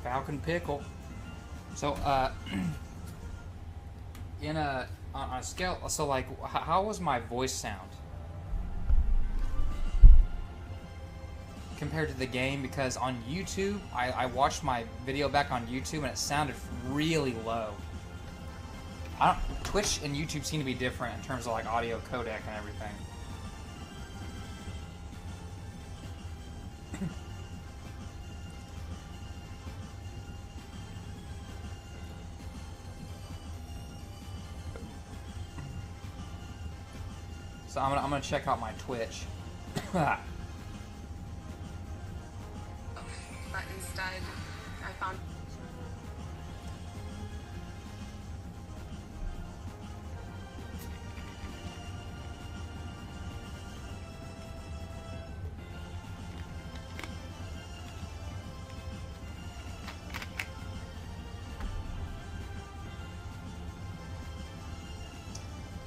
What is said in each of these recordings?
Falcon Pickle. So, on a scale, so like, how was my voice sound compared to the game? Because on YouTube, I watched my video back on YouTube and it sounded really low. Twitch and YouTube seem to be different in terms of like audio codec and everything. So I'm gonna check out my Twitch. But instead, I found.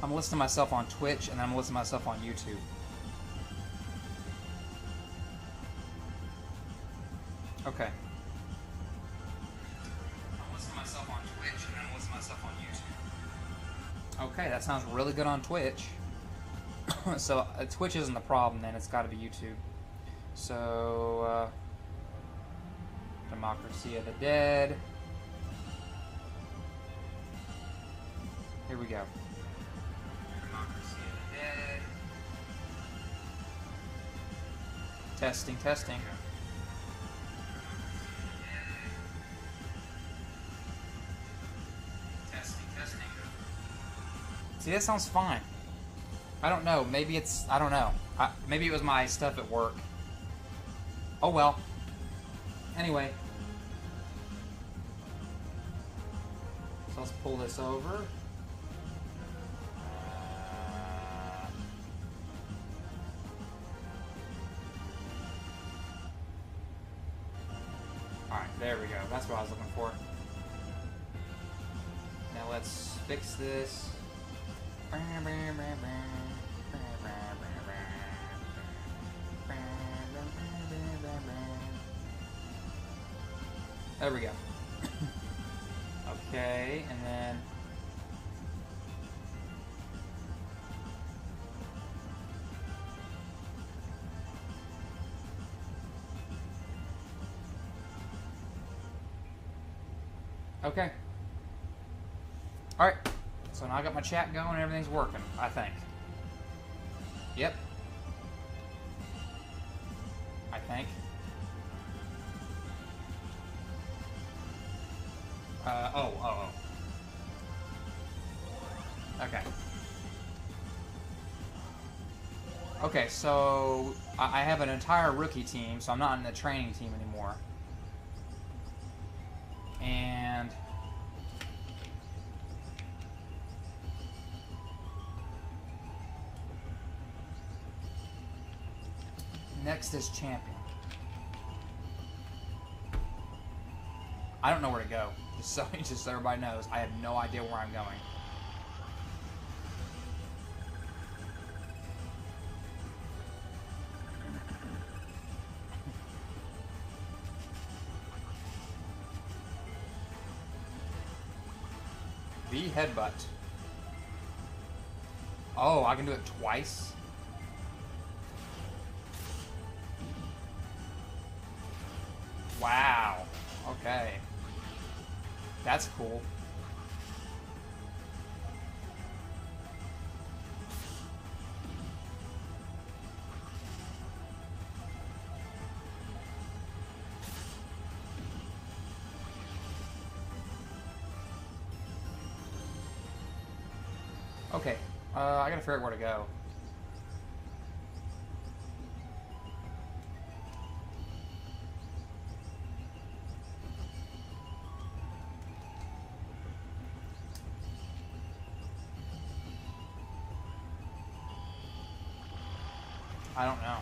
I'm listening to myself on Twitch, and I'm listening to myself on YouTube. Okay. I'm listening to myself on Twitch, and I'm listening to myself on YouTube. Okay, that sounds really good on Twitch. So, Twitch isn't the problem, then. It's got to be YouTube. So, Democracy of the Dead. Here we go. Testing, testing. Testing, testing. See, that sounds fine. I don't know. Maybe it's... I don't know. Maybe it was my stuff at work. Oh, well. Anyway. So let's pull this over. There we go. That's what I was looking for. Now let's fix this. There we go. Okay, and then... Okay. Alright. So now I got my chat going and everything's working, I think. Yep. I think. Oh. Okay. Okay, so I have an entire rookie team, so I'm not in the training team anymore. And next is champion. I don't know where to go. Just so everybody knows, I have no idea where I'm going. The headbutt. Oh, I can do it twice? Wow. Okay. That's cool. Okay, I gotta figure out where to go. I don't know.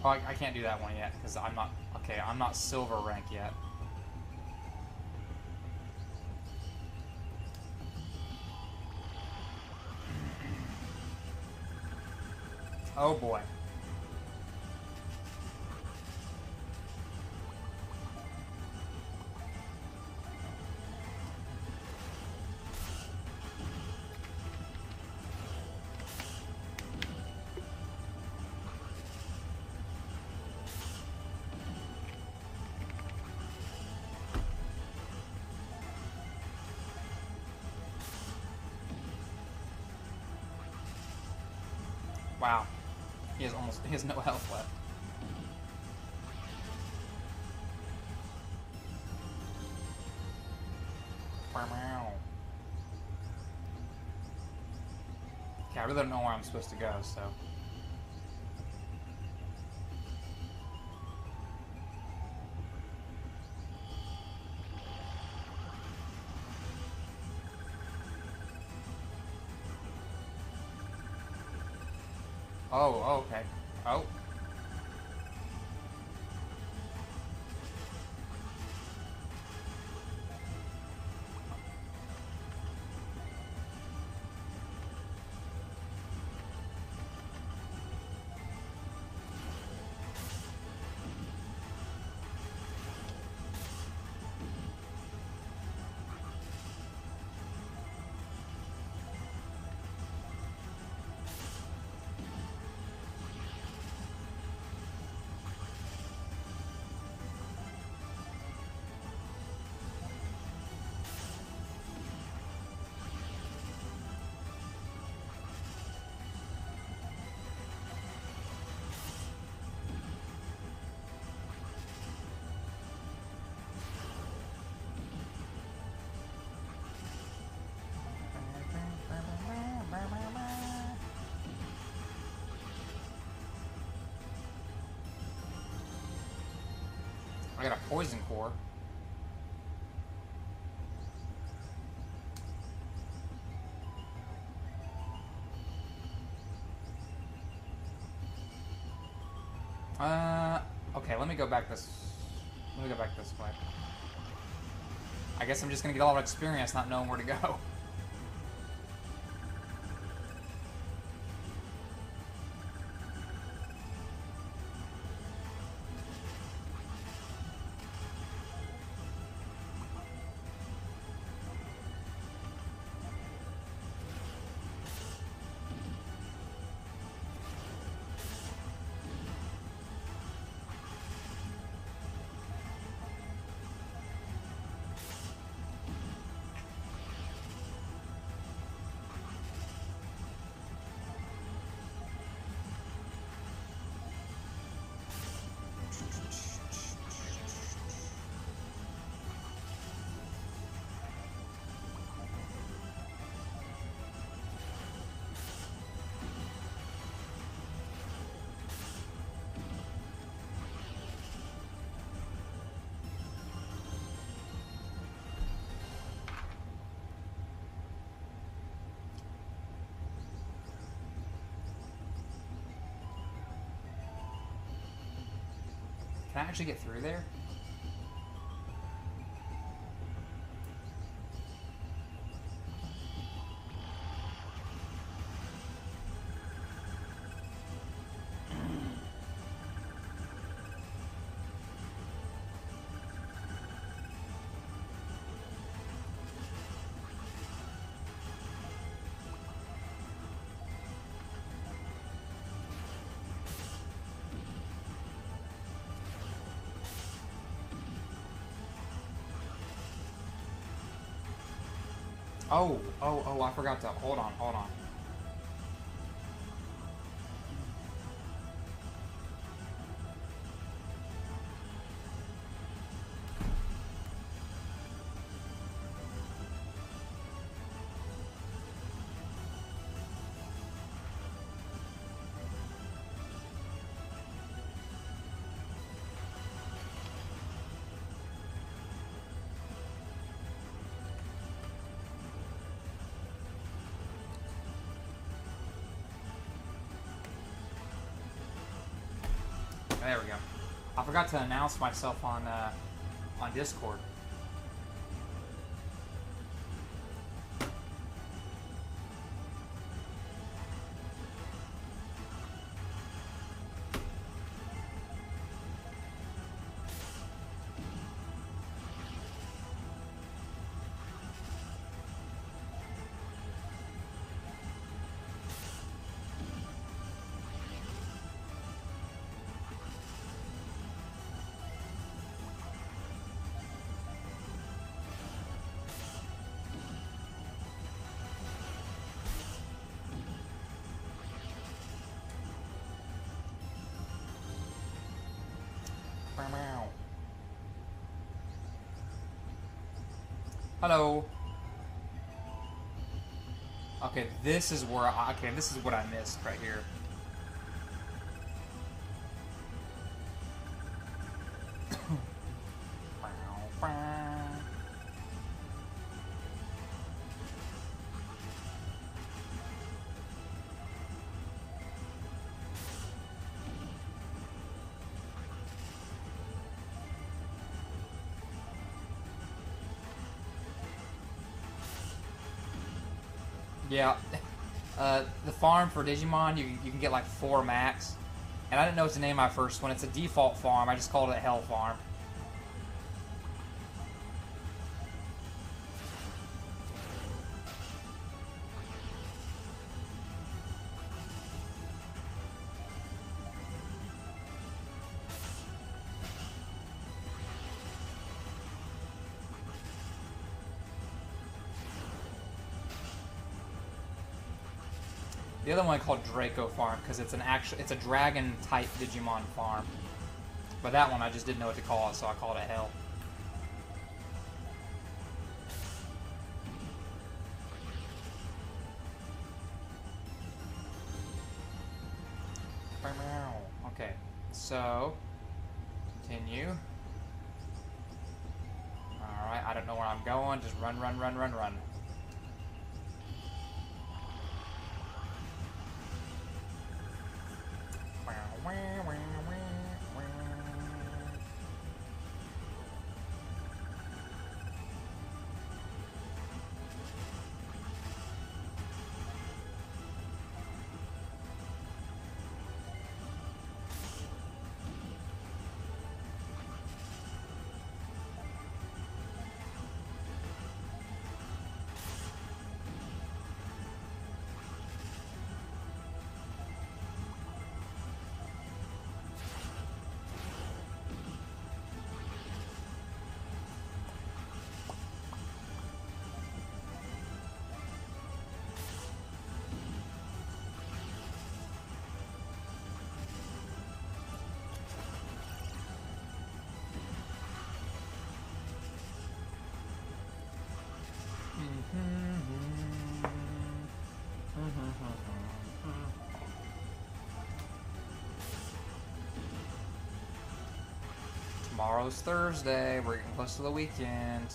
Oh, I can't do that one yet, because I'm not... Okay, I'm not silver rank yet. Oh boy. Wow. He has no health left. Okay, I really don't know where I'm supposed to go, so... Oh, okay. Oh. I got a poison core. Okay, let me go back this way. I guess I'm just gonna get a lot of experience not knowing where to go. Can I actually get through there? Oh, I forgot to... Hold on. There we go. I forgot to announce myself on Discord. Hello. Okay, this is where this is what I missed right here. Yeah, the farm for Digimon, you can get like 4 max, and I didn't know what to name my first one. It's a default farm. I just called it a Hell Farm. The other one I called Draco Farm because it's a dragon type Digimon farm. But that one I just didn't know what to call it, so I called it Hell. Okay, so continue. Alright, I don't know where I'm going, just run, run, run, run, run. Tomorrow's Thursday. We're getting close to the weekend.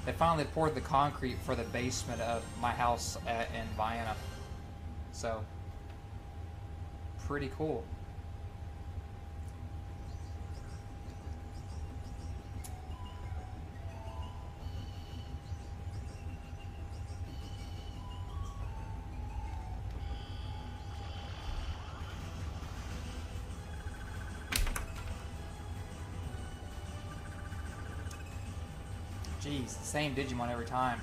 They finally poured the concrete for the basement of my house in Vienna. So, pretty cool. Jeez, the same Digimon every time.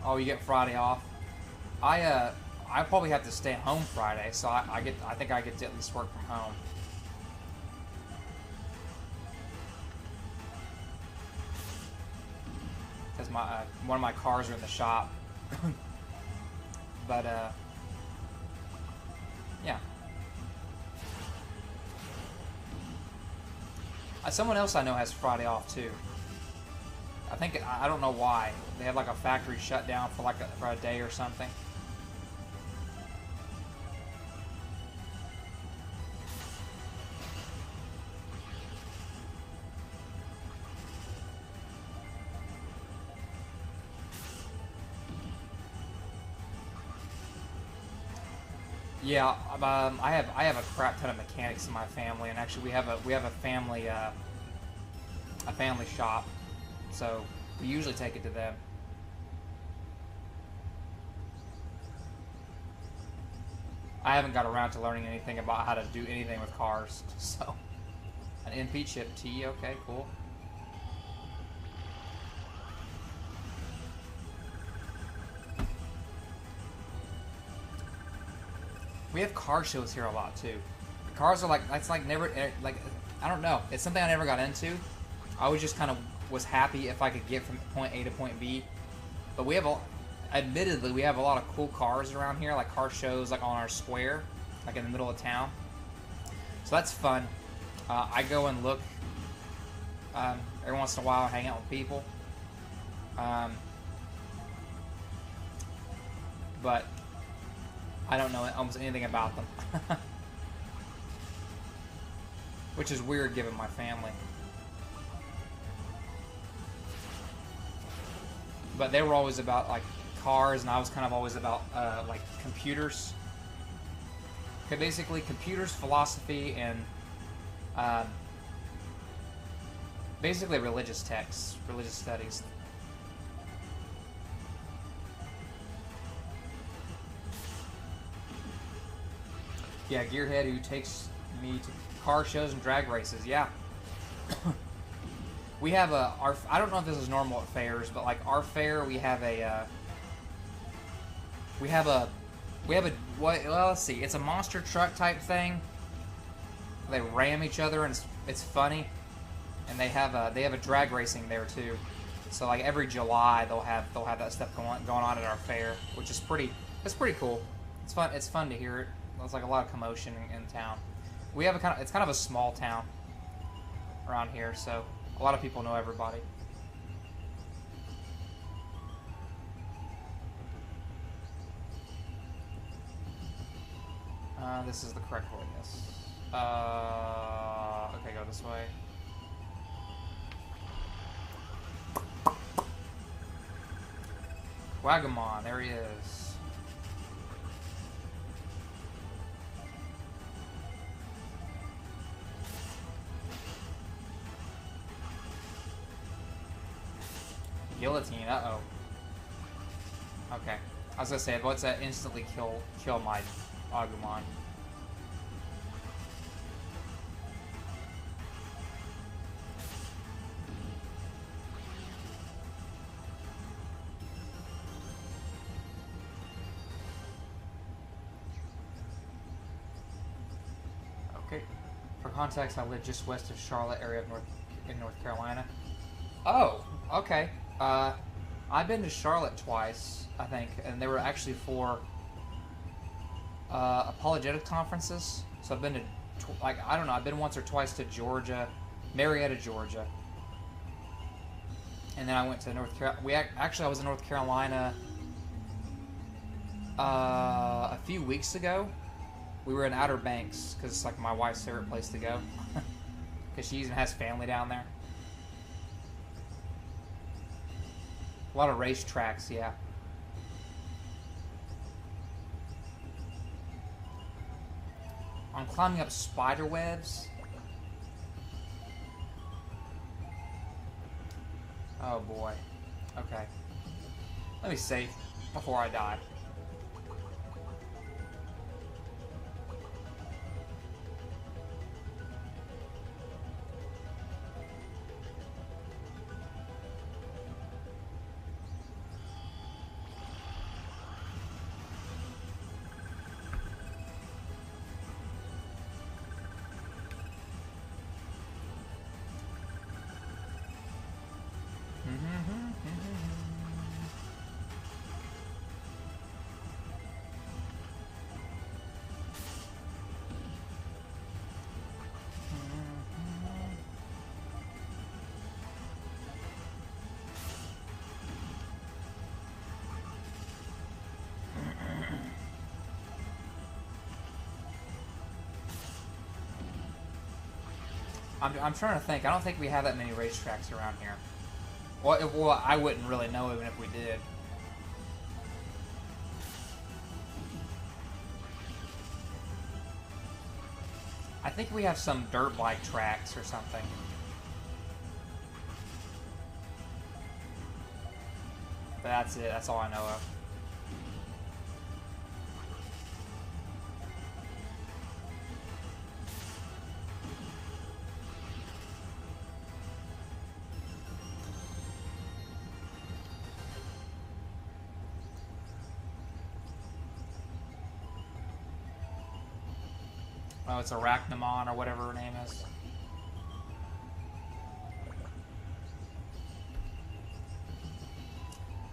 Oh, you get Friday off. I probably have to stay home Friday, so I think I get to at least work from home. Because one of my cars are in the shop. But yeah. Someone else I know has Friday off too. I don't know why. They have like a factory shutdown for for a day or something. Yeah, I have a crap ton of mechanics in my family, and actually we have a family shop, so we usually take it to them. I haven't got around to learning anything about how to do anything with cars, so an NP chip T, okay, cool. We have car shows here a lot too. Cars are like, that's like never, like, I don't know. It's something I never got into. I always just kind of was happy if I could get from point A to point B. But we have admittedly, we have a lot of cool cars around here, like car shows like on our square, like in the middle of town. So that's fun. I go and look every once in a while, hang out with people. But I don't know almost anything about them. Which is weird given my family. But they were always about like cars, and I was kind of always about like computers. Okay, basically computers, philosophy, and basically religious texts, religious studies. Yeah, Gearhead who takes me to car shows and drag races. Yeah. We have our. I don't know if this is normal at fairs, but like our fair, we have a. Well, let's see. It's a monster truck type thing. They ram each other, and it's funny. And they have a drag racing there too. So like every July they'll have that stuff going on at our fair, which is pretty. It's pretty cool. It's fun. It's fun to hear it. There's like a lot of commotion in town. We have it's kind of a small town around here, so a lot of people know everybody. This is the correct way, yes. Okay, go this way. Wagamon, there he is. Guillotine, uh-oh. Okay. I was gonna say, what's that instantly kill my Agumon? Okay. For context, I live just west of Charlotte area of North Carolina. Oh, okay. I've been to Charlotte twice, I think, and they were actually for apologetic conferences. So I've been to, I don't know, I've been once or twice to Georgia, Marietta, Georgia. And then I went to North Carolina. Actually, I was in North Carolina a few weeks ago. We were in Outer Banks, because it's like my wife's favorite place to go. Because she even has family down there. A lot of racetracks, yeah. I'm climbing up spider webs. Oh boy. Okay. Let me save before I die. I'm trying to think. I don't think we have that many racetracks around here. Well, I wouldn't really know even if we did. I think we have some dirt bike tracks or something. But that's it. That's all I know of. Oh, it's Arachnamon or whatever her name is.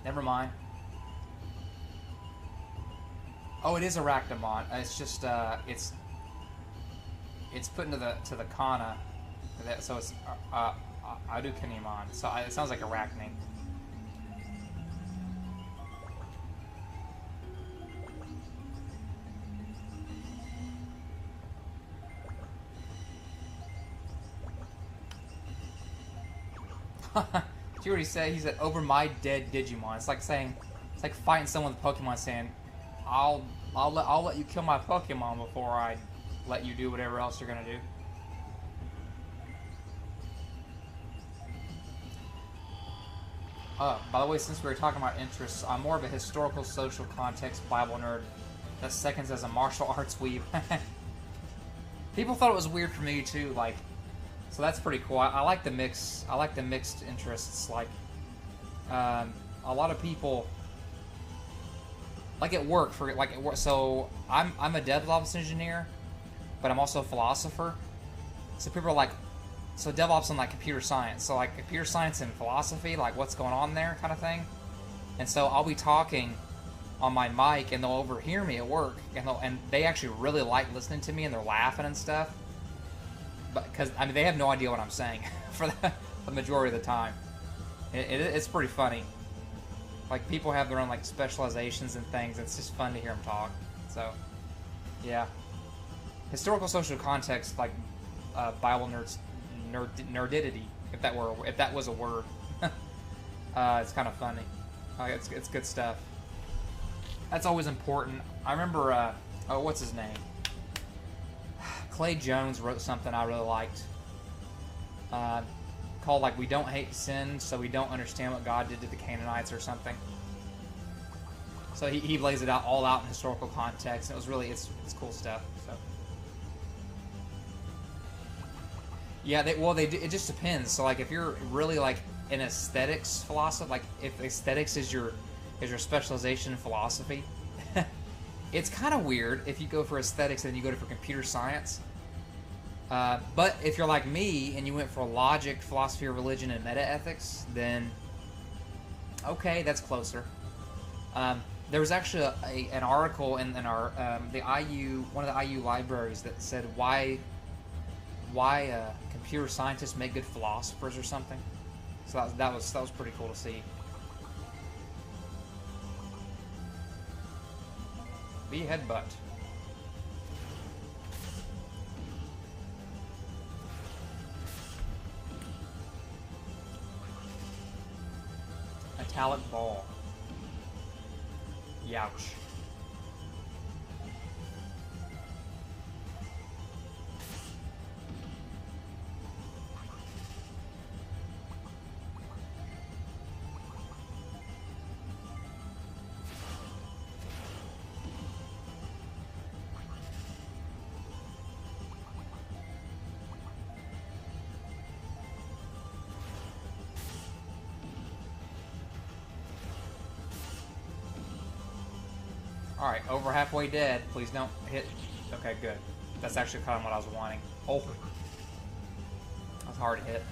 Never mind. Oh, it is Arachnamon. It's just it's put into the kana, so it's Adukanimon. So it sounds like Arachne. Did you already say? He said, "Over my dead Digimon." It's like saying, it's like fighting someone with Pokemon, saying, "I'll let you kill my Pokemon before I let you do whatever else you're gonna do." By the way, since we were talking about interests, I'm more of a historical, social context Bible nerd that seconds as a martial arts weeb. People thought it was weird for me too, like. So that's pretty cool. I like the mix. I like the mixed interests. Like, a lot of people, like at work So I'm a DevOps engineer, but I'm also a philosopher. So people are like, so DevOps and like computer science. So like computer science and philosophy, like what's going on there, kind of thing. And so I'll be talking on my mic, and they'll overhear me at work, and they actually really like listening to me, and they're laughing and stuff. But because I mean they have no idea what I'm saying for the majority of the time. It's pretty funny. Like people have their own like specializations and things. It's just fun to hear them talk. So yeah, historical social context, like Bible nerdidity, if that was a word. It's kind of funny. It's good stuff. That's always important. I remember what's his name? Clay Jones wrote something I really liked called like "We Don't Hate Sin, so we don't understand what God did to the Canaanites" or something. So he lays it out all out in historical context. And it was really it's cool stuff. So yeah, it just depends. So like if you're really like an aesthetics philosopher, like if aesthetics is your specialization in philosophy. It's kind of weird if you go for aesthetics and then you go for computer science. But if you're like me and you went for logic, philosophy of religion, and meta-ethics, then okay, that's closer. There was actually an article in our one of the IU libraries that said why computer scientists make good philosophers or something. So that was pretty cool to see. Be headbutt. Metallic ball. Youch. Alright, over halfway dead. Please don't hit. Okay, good. That's actually kind of what I was wanting. Oh. That's hard to hit.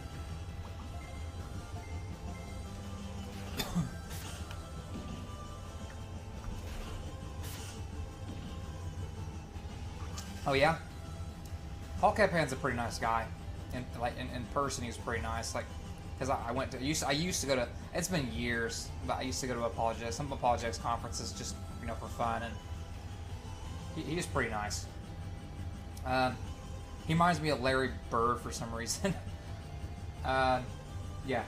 Oh yeah? Paul Capan's a pretty nice guy. In person, he's pretty nice. Like, because I used to go to. It's been years, but I used to go to some apologetics conferences just for fun, and he's pretty nice. He reminds me of Larry Bird for some reason. Yeah,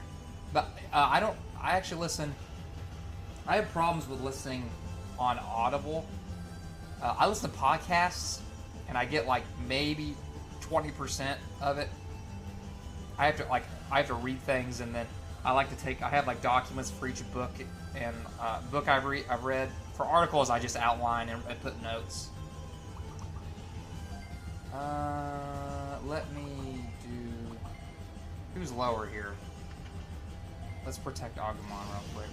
but I actually listen. I have problems with listening on Audible. I listen to podcasts, and I get like maybe 20% of it. I have to read things, and then I have like documents for each book, and book I've read. For articles, I just outline and put notes. Let me do... Who's lower here? Let's protect Agumon real quick.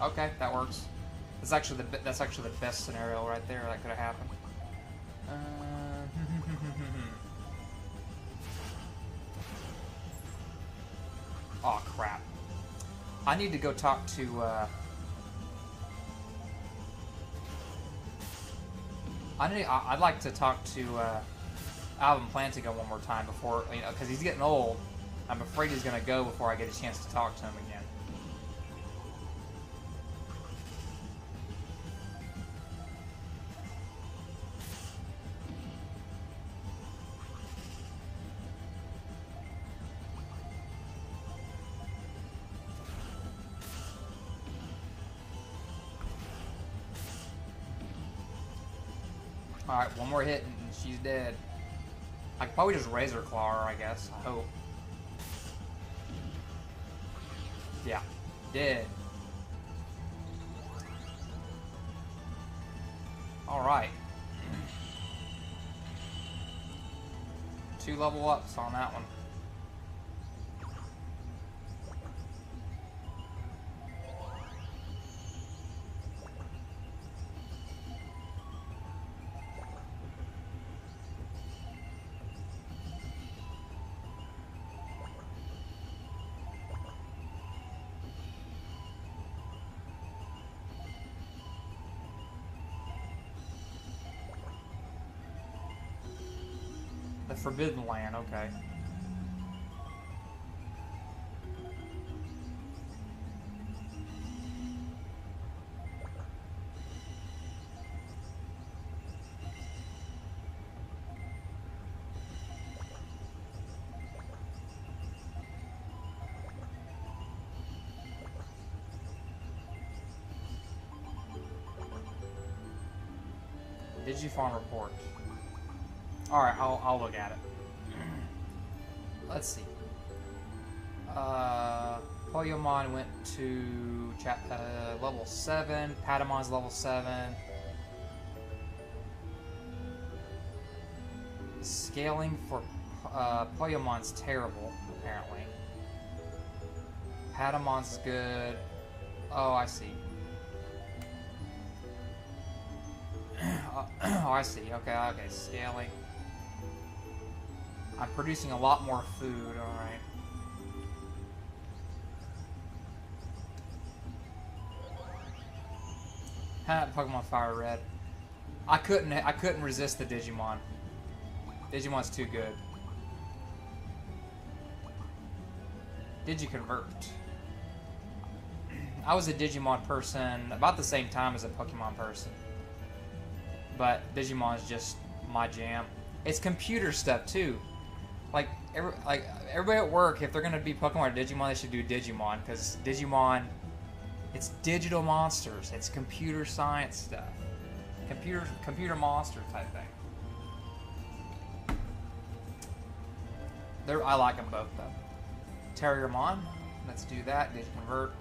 Okay, that works. That's actually the best scenario right there that could have happened. Oh crap! I need to go talk to. I'd like to talk to Alvin Plantiga one more time before, because he's getting old. I'm afraid he's gonna go before I get a chance to talk to him again. Alright, one more hit and she's dead. I could probably just Razor Claw her, I guess. I hope. Yeah. Dead. Alright. 2 level ups on that one. The Forbidden Land, okay. Digifarm report. Alright, I'll look at it. Let's see. Poyomon went to level 7. Patamon's level 7. Scaling for Poyomon's terrible, apparently. Patamon's good. Oh, I see. Oh, I see. Okay, scaling. I'm producing a lot more food, alright. Pokemon Fire Red. I couldn't resist the Digimon. Digimon's too good. Digiconvert. I was a Digimon person about the same time as a Pokemon person. But Digimon is just my jam. It's computer stuff too. Like everybody at work, if they're gonna be Pokemon or Digimon, they should do Digimon, because Digimon, it's digital monsters. It's computer science stuff. Computer monster type thing. I like them both though. Terriermon, let's do that. Digiconvert.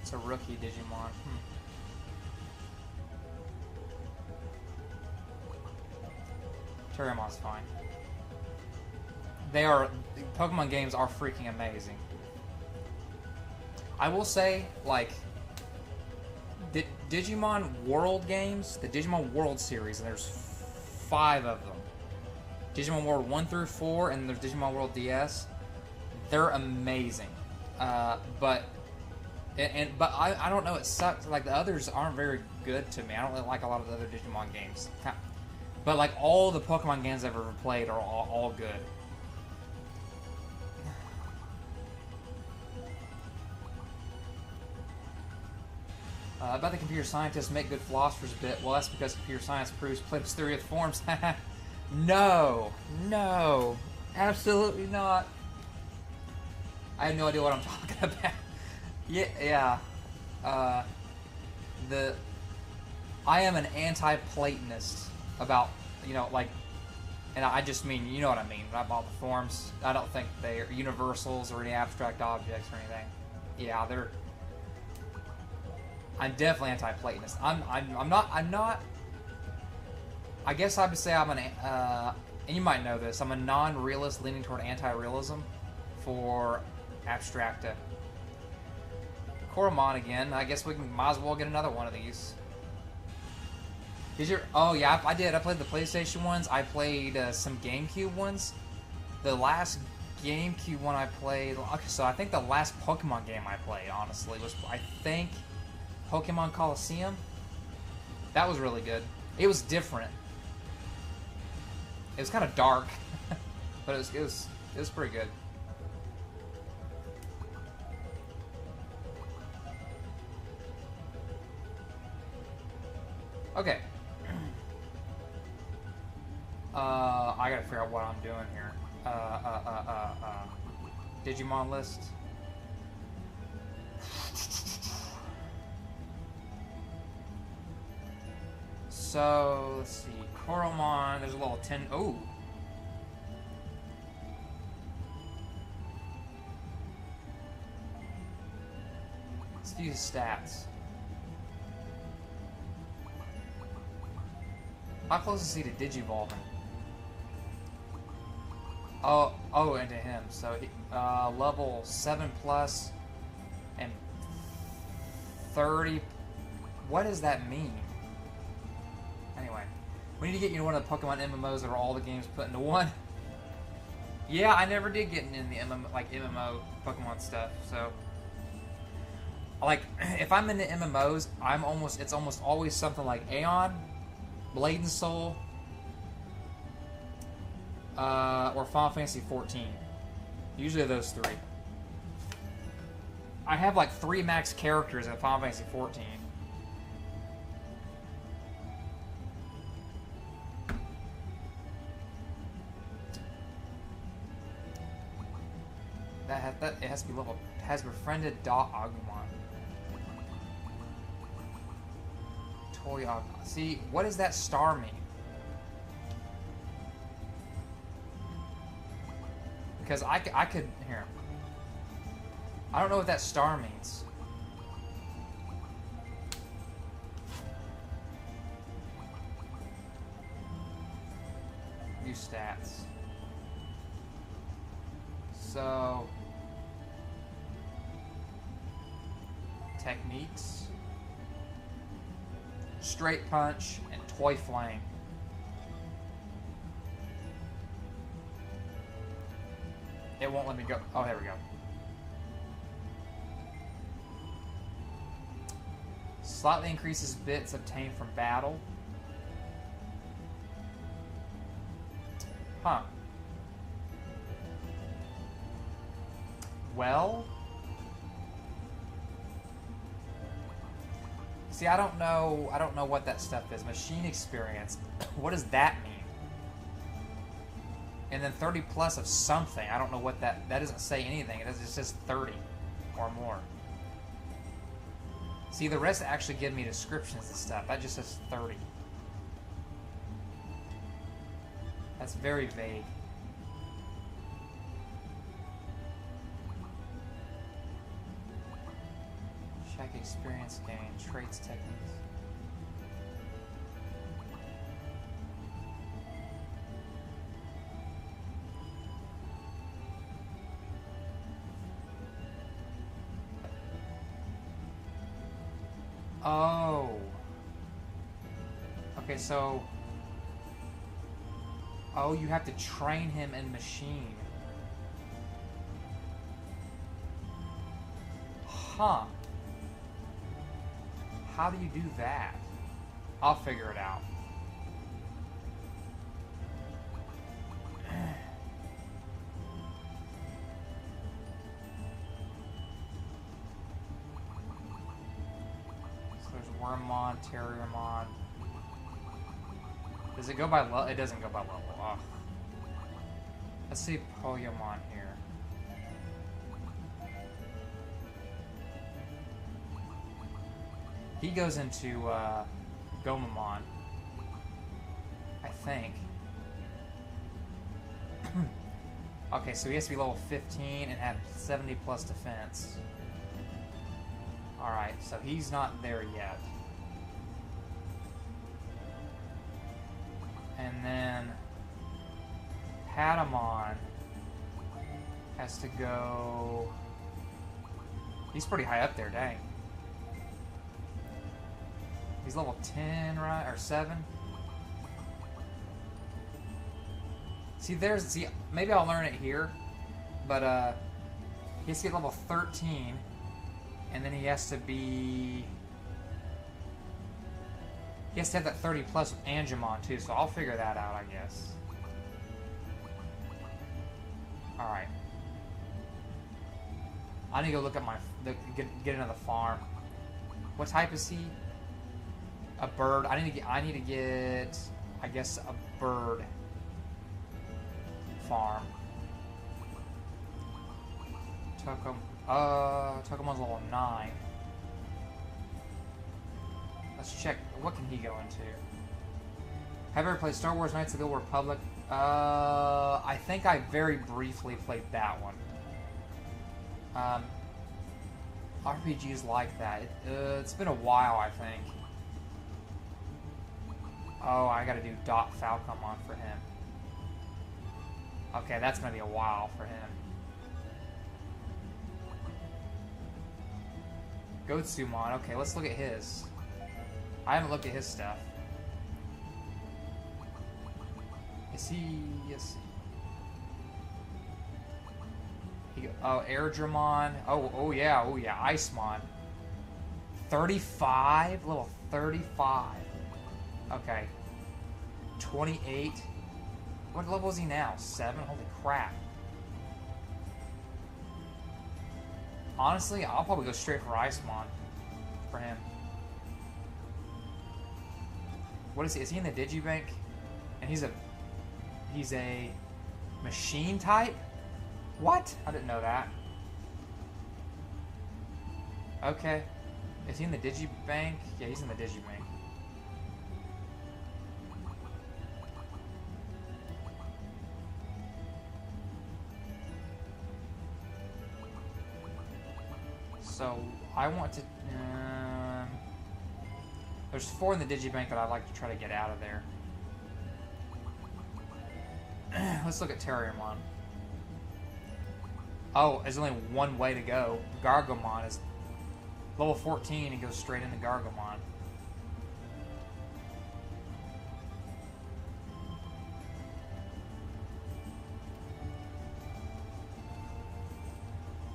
It's a rookie Digimon. Terriermon's fine. Pokemon games are freaking amazing. I will say, like, the Digimon World games, the Digimon World series, and there's 5 of them. Digimon World 1 through 4, and there's Digimon World DS. They're amazing. But I don't know, it sucks. Like, the others aren't very good to me. I don't really like a lot of the other Digimon games. But, like, all the Pokemon games I've ever played are all good. About the computer scientists make good philosophers a bit. Well, that's because computer science proves Plato's theory of forms. No. No. Absolutely not. I have no idea what I'm talking about. Yeah. I am an anti-Platonist about, like, and I just mean, you know what I mean, about the forms. I don't think they're universals or any abstract objects or anything. Yeah, I'm definitely anti-Platonist. I'm not. I guess I would say I'm and you might know this. I'm a non-realist leaning toward anti-realism for abstracta. Koromon again. I guess we might as well get another one of these. Oh yeah, I did. I played the PlayStation ones. I played some GameCube ones. The last GameCube one I played. Okay, so I think the last Pokemon game I played, honestly, was Pokemon Coliseum. That was really good. It was different. It was kind of dark, but it was pretty good. Okay. I gotta figure out what I'm doing here. Digimon list. So, let's see. Koromon, there's a little 10. Oh! Let's view his stats. How close is he to Digivolving? Oh, into him. So, level 7+ and 30. What does that mean? Anyway, we need to get you one of the Pokemon MMOs that are all the games put into one. Yeah, I never did get in the MMO Pokemon stuff. So, like, if I'm into MMOs, it's almost always something like Aeon, Blade and Soul, or Final Fantasy 14. Usually those three. I have like 3 max characters in Final Fantasy 14. It has to be level. Has befriended Agumon. Toy Agumon. See, what does that star mean? Because I could here. I don't know what that star means. New stats. So, techniques, straight punch, and toy flame. It won't let me go. Oh, there we go. Slightly increases bits obtained from battle. Huh. Well, see, I don't know what that stuff is. Machine experience. What does that mean? And then 30+ of something. I don't know what that doesn't say anything. It just says 30 or more. See, the rest actually give me descriptions and stuff. That just says 30. That's very vague. Check experience gain, traits, techniques. Oh. Okay, so... Oh, you have to train him in machine. Huh. How do you do that? I'll figure it out. So Wormmon, Terriermon. Does it go by level? It doesn't go by level. Oh. Let's see Poyomon here. He goes into Gomamon, I think. Okay, so he has to be level 15 and have 70 plus defense. Alright, so he's not there yet. And then Patamon has to go... He's pretty high up there, dang. He's level 10, right? Or 7? See, maybe I'll learn it here, but he has to get level 13, and then he has to be... He has to have that 30 plus with Angemon too, so I'll figure that out, I guess. Alright. I need to go look at my... get into the farm. What type is he? A bird. I need to get... I guess a bird farm. Tokemon's level 9. Let's check. What can he go into? Have you ever played Star Wars Knights of the Old Republic? I think I very briefly played that one. RPGs like that. It's been a while, I think. Oh, I gotta do Dot Falcomon for him. Okay, that's gonna be a while for him. Gotsumon. Okay, let's look at his. I haven't looked at his stuff. Is he... Yes. Oh, Airdramon. Oh yeah, Icemon. 35? Level 35. Okay. 28. What level is he now? 7? Holy crap. Honestly, I'll probably go straight for Icemon. For him. What is he? Is he in the Digibank? And he's a machine type? What? I didn't know that. Okay. Is he in the Digibank? Yeah, he's in the Digibank. So, I want to... there's 4 in the Digibank that I'd like to try to get out of there. Let's look at Terriermon. Oh, there's only one way to go. Gargomon is level 14 and goes straight into Gargomon.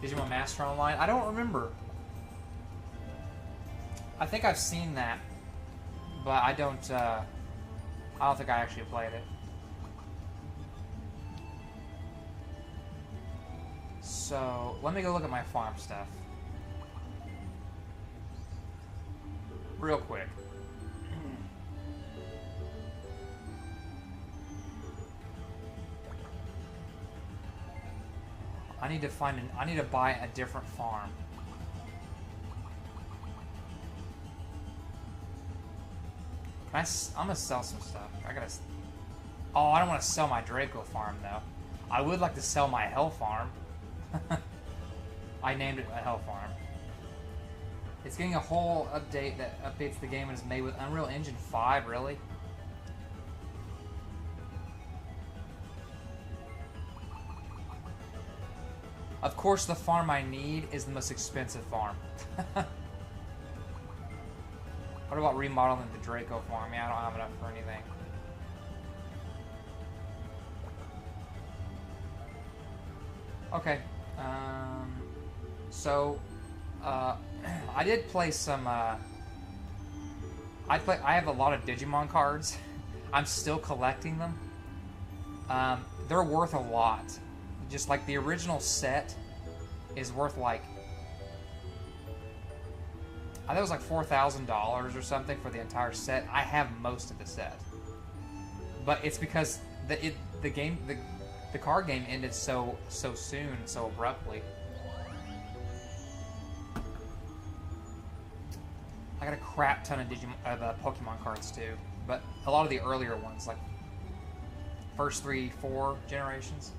Digimon Master Online? I don't remember. I think I've seen that, but I don't think I actually played it. So, let me go look at my farm stuff. Real quick. I need to buy a different farm. I'm gonna sell some stuff. Oh, I don't want to sell my Draco farm though. I would like to sell my Hell farm. I named it a Hell farm. It's getting a whole update that updates the game and is made with Unreal Engine 5, really? Of course, the farm I need is the most expensive farm. What about remodeling the Draco farm? Yeah, I don't have enough for anything. Okay. I did play some, I have a lot of Digimon cards. I'm still collecting them. They're worth a lot. Just like the original set is worth like, think it was like $4,000 or something for the entire set. I have most of the set, but it's because the card game ended so soon, so abruptly. I got a crap ton of Pokemon cards too, but a lot of the earlier ones, like first 3-4 generations.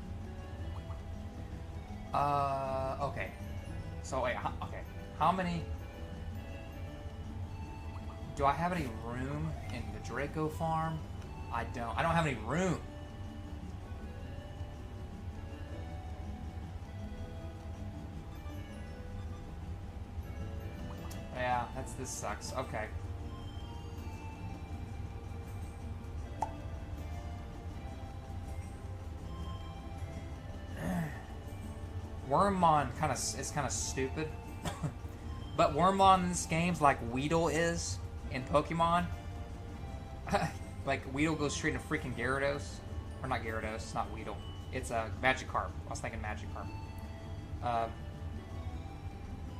Okay. So wait, okay. How many? Do I have any room in the Draco farm? I don't. I don't have any room. Yeah, this sucks. Okay. Wormmon is kind of stupid, but Wormmon in this game's like Weedle is in Pokemon. Like Weedle goes straight into freaking Gyarados, or not Gyarados, it's not Weedle. It's a Magikarp. I was thinking Magikarp.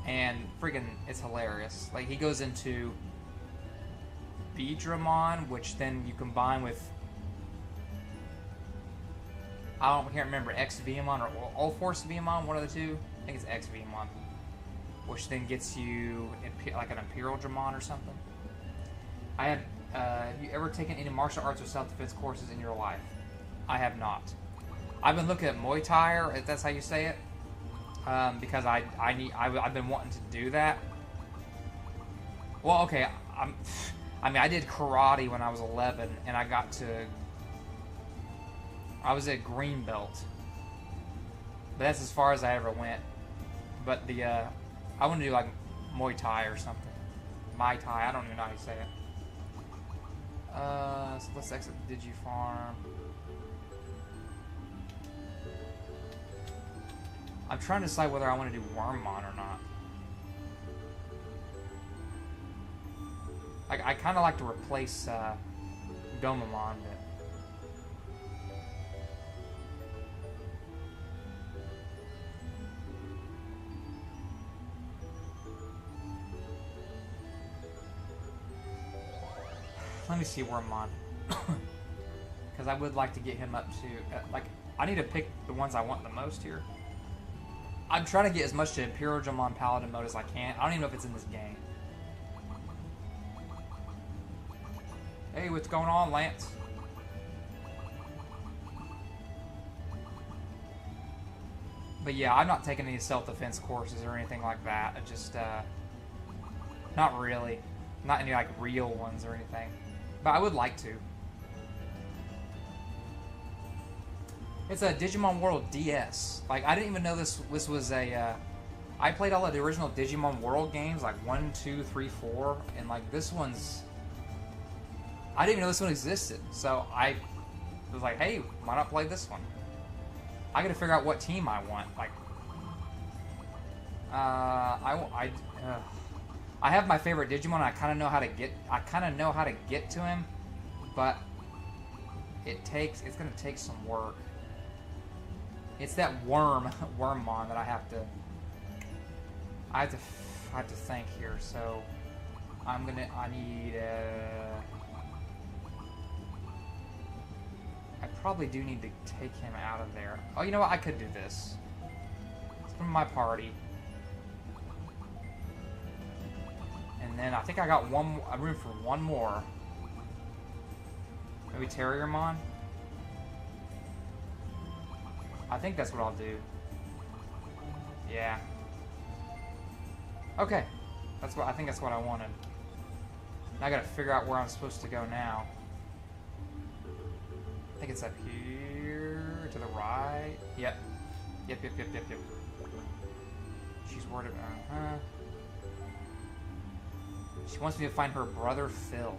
And freaking, it's hilarious. Like he goes into Beedramon, which then you combine with, I can't remember, X-Viamon or All-Force Viamon, one of the two. I think it's X-Viamon, which then gets you like an Imperial Dramon or something. Have you ever taken any martial arts or self-defense courses in your life? I have not. I've been looking at Muay Thai, or if that's how you say it, because I've been wanting to do that. Well, okay, I mean, I did karate when I was 11, and I was at green belt, but that's as far as I ever went. But I want to do like Muay Thai or something. Mai Tai, I don't even know how you say it. So let's exit the Digifarm. I'm trying to decide whether I want to do Wormmon or not. I kind of like to replace Domamon, but let me see Wormmon, because I would like to get him up to like, I need to pick the ones I want the most here. I'm trying to get as much to Imperial Dramon Paladin mode as I can. I don't even know if it's in this game. Hey, what's going on, Lance? But yeah, I'm not taking any self-defense courses or anything like that. I just, not really. Not any, like, real ones or anything. But I would like to. It's a Digimon World DS. Like, I didn't even know this was a, I played all of the original Digimon World games, like 1, 2, 3, 4, and, like, this one's, I didn't even know this one existed. So I was like, hey, why not play this one? I gotta figure out what team I want. Like, I have my favorite Digimon. I kind of know how to get to him, but it's gonna take some work. It's that Wormmon that I have to think here. So I probably do need to take him out of there. Oh, you know what? I could do this. It's from my party. And then I think I got room for one more. Maybe Terriermon? I think that's what I'll do. Yeah. Okay. I think that's what I wanted. Now I gotta figure out where I'm supposed to go now. I think it's up here to the right. Yep. Yep. She's worried about, She wants me to find her brother Phil.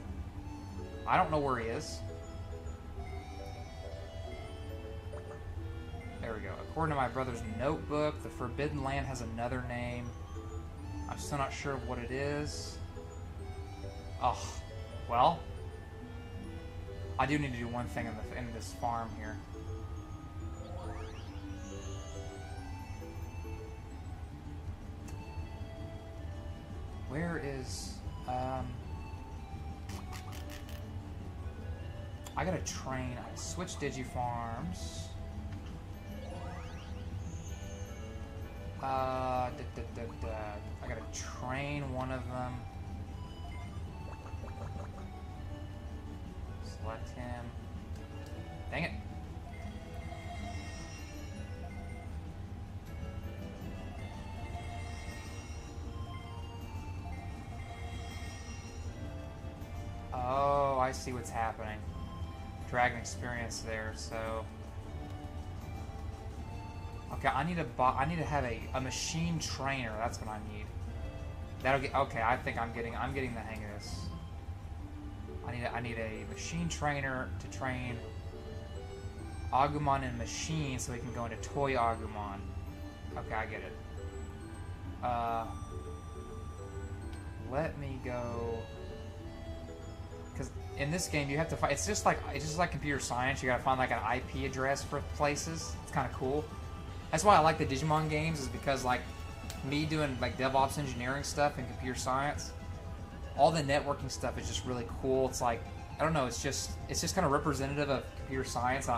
I don't know where he is. There we go. According to my brother's notebook, the Forbidden Land has another name. I'm still not sure what it is. Oh, well, I do need to do one thing in this farm here. Where is... I gotta train. I switch Digifarms. I gotta train one of them. Select him. Dang it. Oh, I see what's happening. Dragon experience there, so... Okay, I need to have a machine trainer. That's what I need. That'll get... Okay, I think I'm getting the hang of this. I need a machine trainer to train Agumon and machine so we can go into toy Agumon. Okay, I get it. Let me go... Because in this game you have to find... It's just like computer science. You gotta find like an IP address for places. It's kind of cool. That's why I like the Digimon games, is because like me doing like DevOps engineering stuff and computer science, all the networking stuff is just really cool. It's like, I don't know, it's just kind of representative of computer science.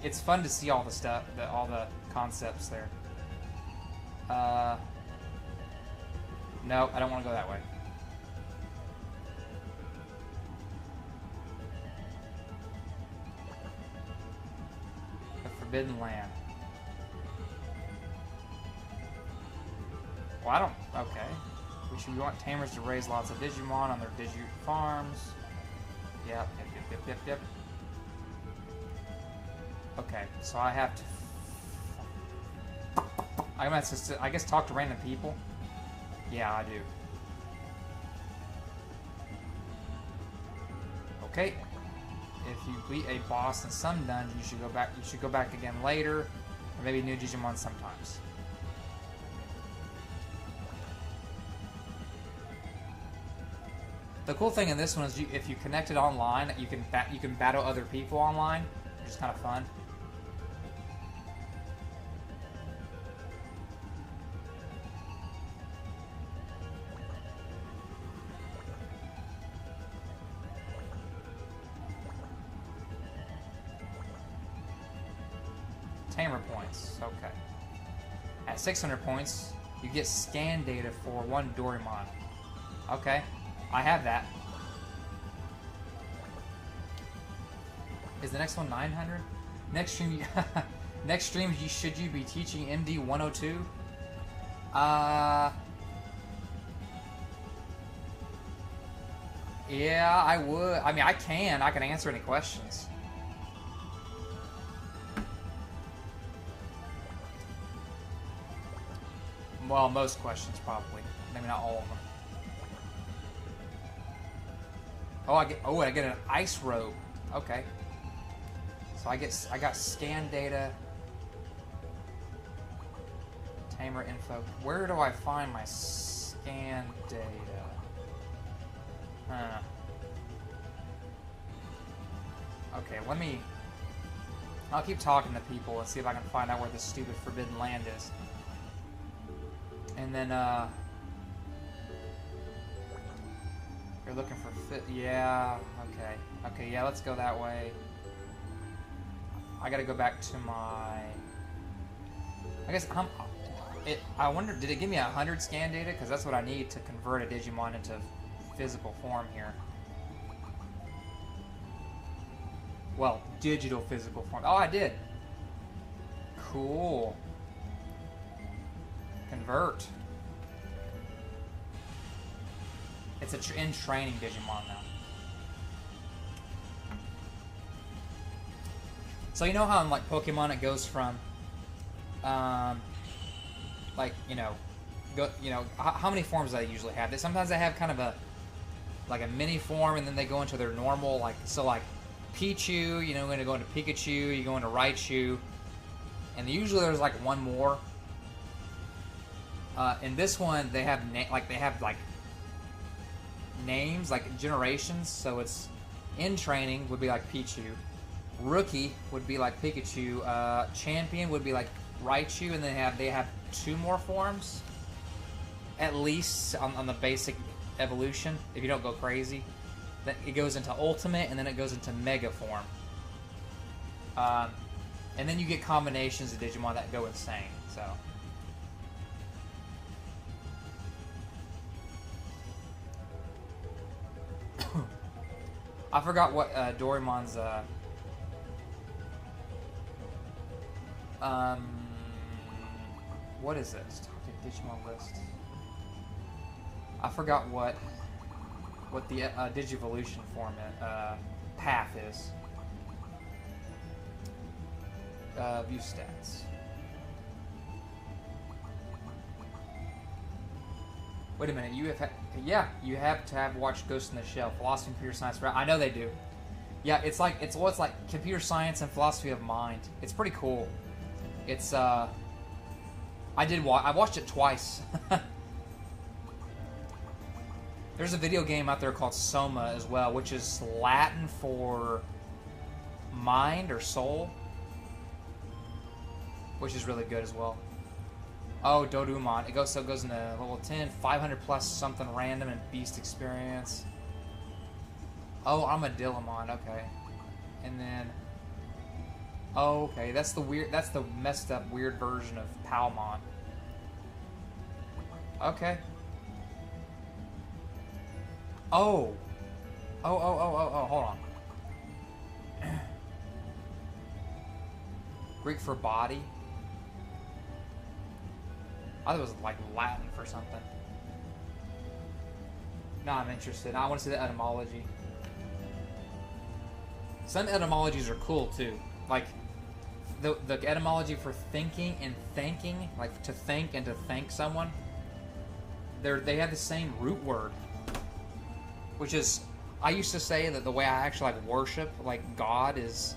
It's fun to see all the stuff, all the concepts there. No, I don't want to go that way. The Forbidden Land. Well, I don't... Okay. We want tamers to raise lots of Digimon on their Digifarms. Yep. Okay, so I have to... I guess talk to random people? Yeah, I do. Okay. If you beat a boss in some dungeon, you should go back again later. Or maybe new Digimon sometimes. The cool thing in this one is if you connect it online, you can battle other people online, which is kind of fun. Tamer points, okay. At 600 points, you get scan data for one Doraemon. Okay. I have that. Is the next one 900? Next stream, should you be teaching MD 102? Yeah, I would. I mean, I can answer any questions. Well, most questions probably. Maybe not all of them. Oh, I get an ice robe. Okay. So I got scan data. Tamer info. Where do I find my scan data? Huh. Okay, I'll keep talking to people and see if I can find out where this stupid Forbidden Land is. And then, you're looking for fit. Yeah, okay. Okay, yeah, let's go that way. I gotta go back to my... I guess, I wonder, did it give me 100 scan data? Because that's what I need to convert a Digimon into physical form here. Well, digital physical form. Oh, I did. Cool. Convert. It's in training Digimon now. So you know how in like Pokemon it goes from, like how many forms do they usually have? Sometimes they have kind of a mini form, and then they go into their normal like Pichu. You know, going to go into Pikachu. You go into Raichu, and usually there's like one more. In this one, they have names, like generations, so it's in training would be like Pichu, rookie would be like Pikachu, champion would be like Raichu, and they have two more forms. at least on the basic evolution, if you don't go crazy, then it goes into ultimate, and then it goes into mega form. And then you get combinations of Digimon that go insane, so. I forgot what Doraemon's what is it? Let's talk to Digimon list. I forgot what the Digivolution form path is. View stats. Wait a minute, you have to have watched Ghost in the Shell, Philosophy and Computer Science. I know they do. Yeah, it's like computer science and philosophy of mind. It's pretty cool. It's I watched it twice. There's a video game out there called Soma as well, which is Latin for mind or soul, which is really good as well. Oh, Dodumon. It goes into level 10, 500 plus something random and beast experience. Oh, Armadillomon. Okay, and then okay, that's the messed up weird version of Palmon. Okay. Oh, hold on. Greek for body. I thought it was like Latin for something. No, I'm interested. I want to see the etymology. Some etymologies are cool too. Like the etymology for thinking and thanking, like to think and to thank someone. They have the same root word. Which is, I used to say that the way I actually like worship like God is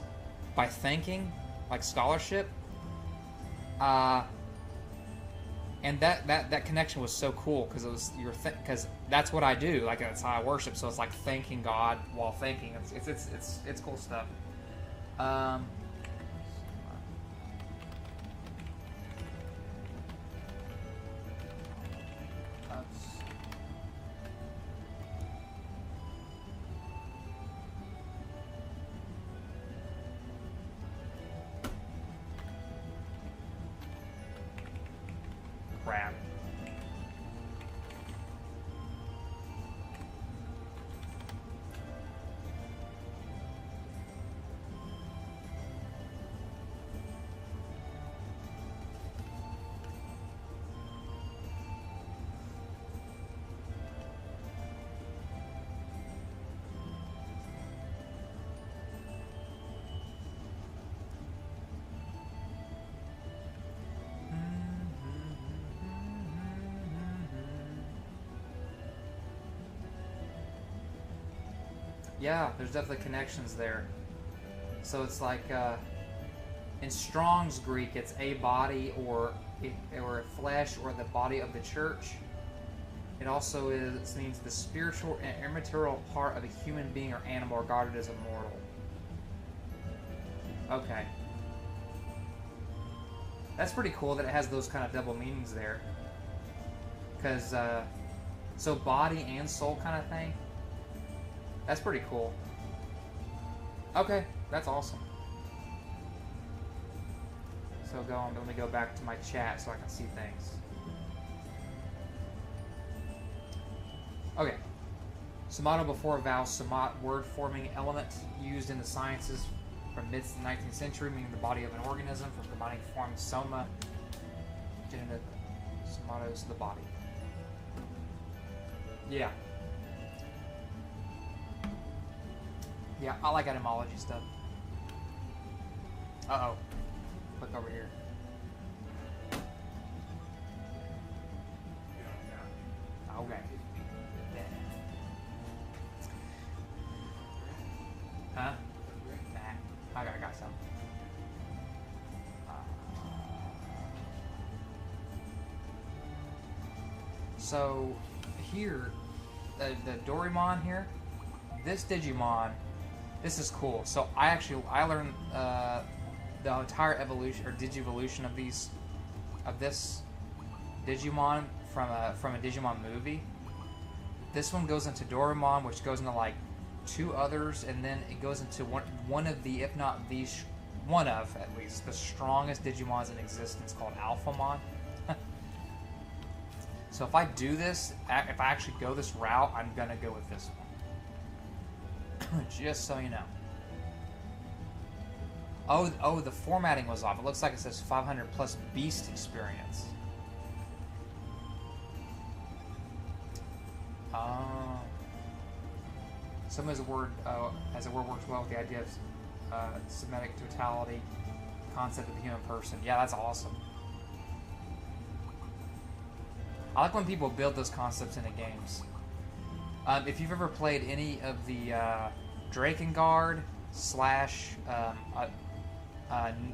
by thanking, like scholarship. And that connection was so cool because it was because that's what I do. Like that's how I worship. So it's like thanking God while thinking. It's cool stuff. Crap. Yeah, there's definitely connections there. So it's like in Strong's Greek, it's a body or a flesh or the body of the church. It also means the spiritual and immaterial part of a human being or animal regarded as immortal. Okay. That's pretty cool that it has those kind of double meanings there. Because, so body and soul kind of thing. That's pretty cool. Okay, that's awesome. So let me go back to my chat so I can see things. Okay. Somato before vowel, somat, word-forming element used in the sciences from mid-19th century, meaning the body of an organism, from combining forms soma, genitive, somatos, the body. Yeah. Yeah, I like etymology stuff. Uh-oh. Click over here. Okay. Huh? Nah. I got some. So, here, the Doraemon here, this Digimon, this is cool. So I learned the entire evolution or digivolution of this Digimon from a Digimon movie. This one goes into Doraemon, which goes into like two others, and then it goes into one of the, if not the, one of at least the strongest Digimons in existence, called Alphamon. So if I do this, if I actually go this route, I'm gonna go with this one. Just so you know. Oh, the formatting was off. It looks like it says 500 plus Beast experience. Some as a word works well with the idea of Semitic totality, concept of the human person. Yeah, that's awesome. I like when people build those concepts into games. If you've ever played any of the Drakengard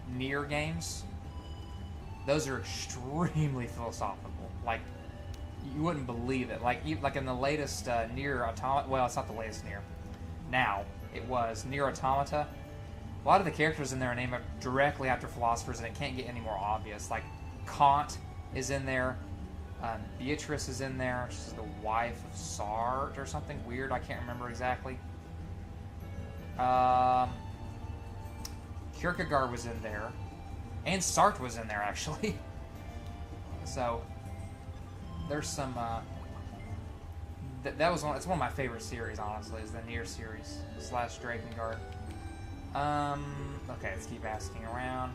/ Nier games, those are extremely philosophical. Like, you wouldn't believe it. Like in the latest Nier Automata, well, it's not the latest Nier. Now, it was Nier Automata. A lot of the characters in there are named directly after philosophers, and it can't get any more obvious. Like, Kant is in there. Beatrice is in there. She's the wife of Sartre or something weird. I can't remember exactly. Kierkegaard was in there. And Sartre was in there, actually. So, there's some... it's one of my favorite series, honestly, is the Nier series / Drakengard. Okay, let's keep asking around.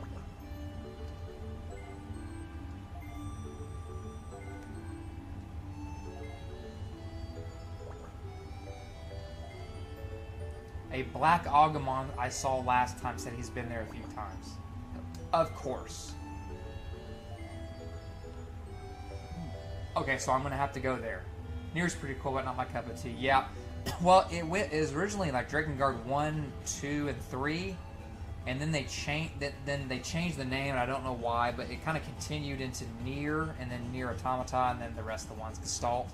A black Agumon I saw last time said he's been there a few times. Of course. Okay, so I'm going to have to go there. Nier's pretty cool, but not my cup of tea. Yeah. Well, it was originally like Drakengard 1, 2, and 3, and then they changed the name, and I don't know why, but it kind of continued into Nier, and then Nier Automata, and then the rest of the ones, Gestalt.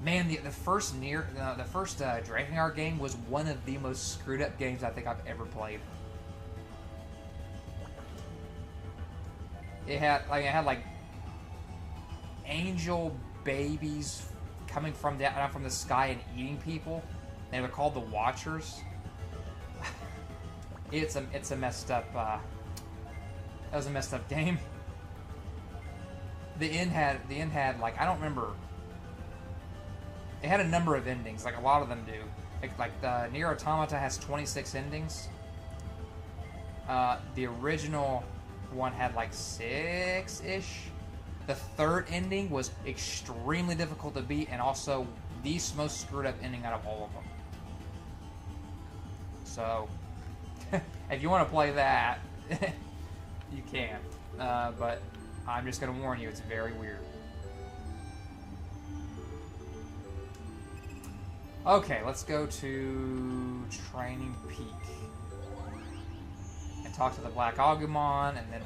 Man, the first Drakengard game was one of the most screwed up games I think I've ever played. It had like angel babies coming from the sky and eating people. They were called the Watchers. It's a messed up. That was a messed up game. The end had like, I don't remember. It had a number of endings, like a lot of them do. Like the Nier Automata has 26 endings. The original one had like 6-ish. The third ending was extremely difficult to beat, and also the most screwed up ending out of all of them. So, if you want to play that, you can. But I'm just going to warn you, it's very weird. Okay, let's go to Training Peak and talk to the Black Agumon, and then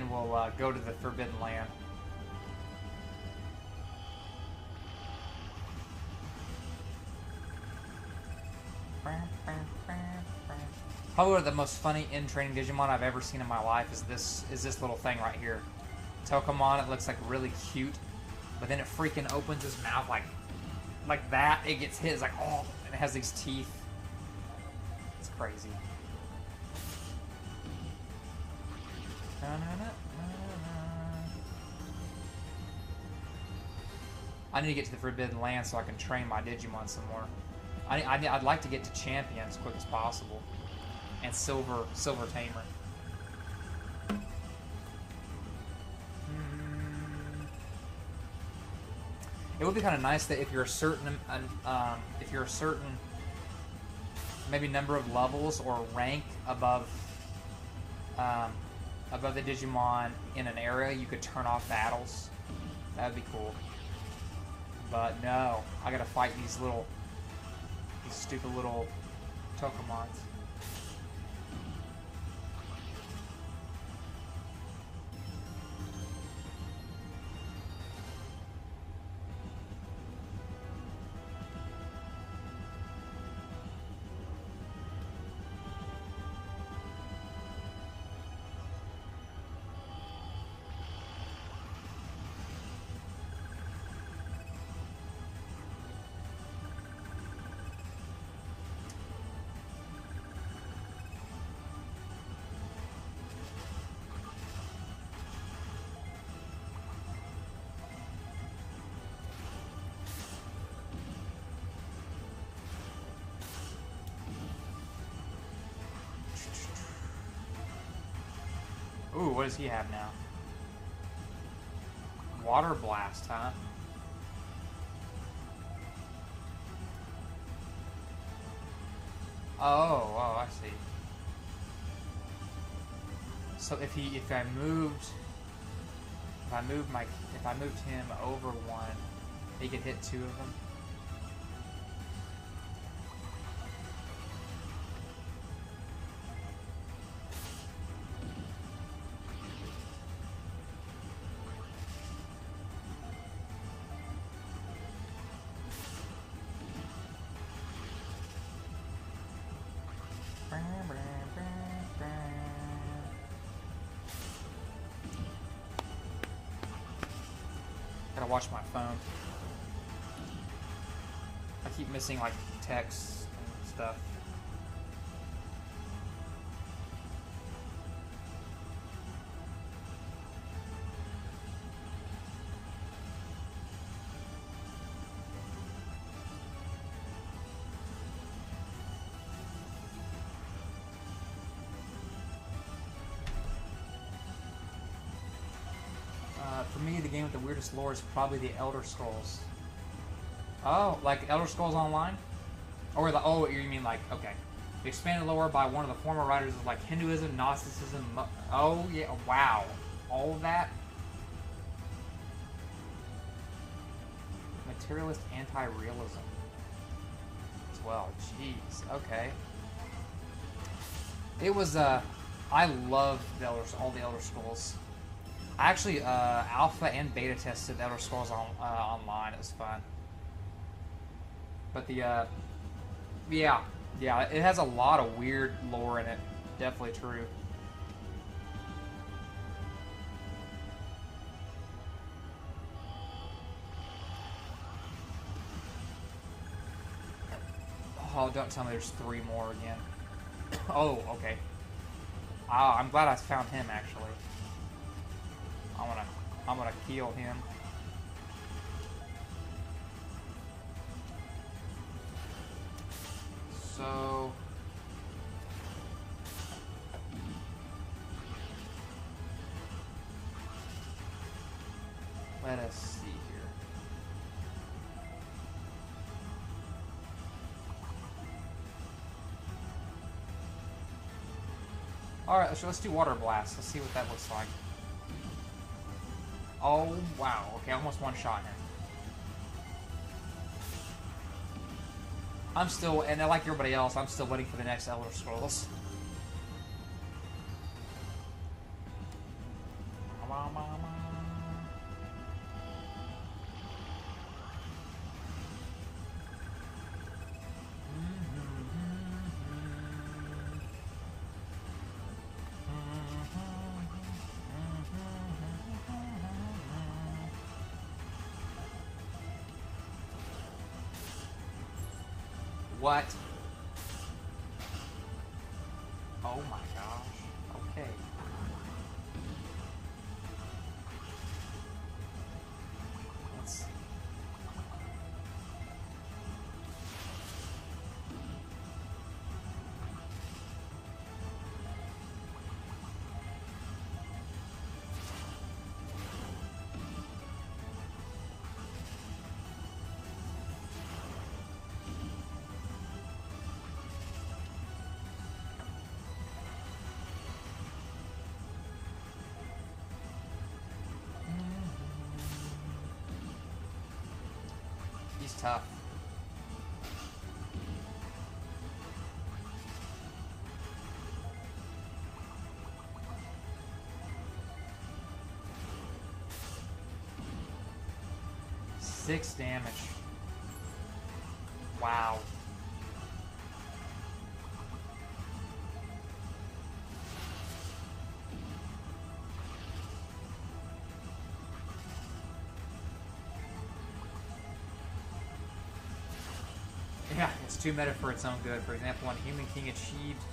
we'll go to the Forbidden Land. Probably the most funny in-training Digimon I've ever seen in my life is this little thing right here. Tokamon, it looks like really cute. But then it freaking opens his mouth like that. It gets hit. It's like, oh, and it has these teeth. It's crazy. I need to get to the Forbidden Land so I can train my Digimon some more. I'd like to get to Champion as quick as possible. And Silver Tamer. It would be kind of nice that if you're a certain maybe number of levels or rank above the Digimon in an area, you could turn off battles. That would be cool. But no, I gotta fight these stupid little Tokamons. Ooh, what does he have now? Water blast, huh? Oh, I see. So if I moved him over one, he could hit two of them. Gotta watch my phone. I keep missing like texts and stuff. For me, the game with the weirdest lore is probably the Elder Scrolls. Oh, like Elder Scrolls Online? Or the, oh, you mean like, okay. The expanded lore by one of the former writers is like Hinduism, Gnosticism, oh yeah, wow. All of that? Materialist anti-realism. As well, jeez, okay. It was, I love all the Elder Scrolls. I actually alpha and beta tested Elder Scrolls online. It was fun. But the yeah, it has a lot of weird lore in it. Definitely true. Oh, don't tell me there's 3 more again. Oh, okay. Ah, I'm glad I found him actually. I'm gonna kill him. So let us see here. Alright, so let's do Water Blast. Let's see what that looks like. Oh, wow. Okay, almost one-shot him. I'm still, and like everybody else, I'm still waiting for the next Elder Scrolls. What? Oh my gosh. Okay. Let's see. He's tough. Six damage. Wow. Yeah, it's too meta for its own good. For example, when Human King achieved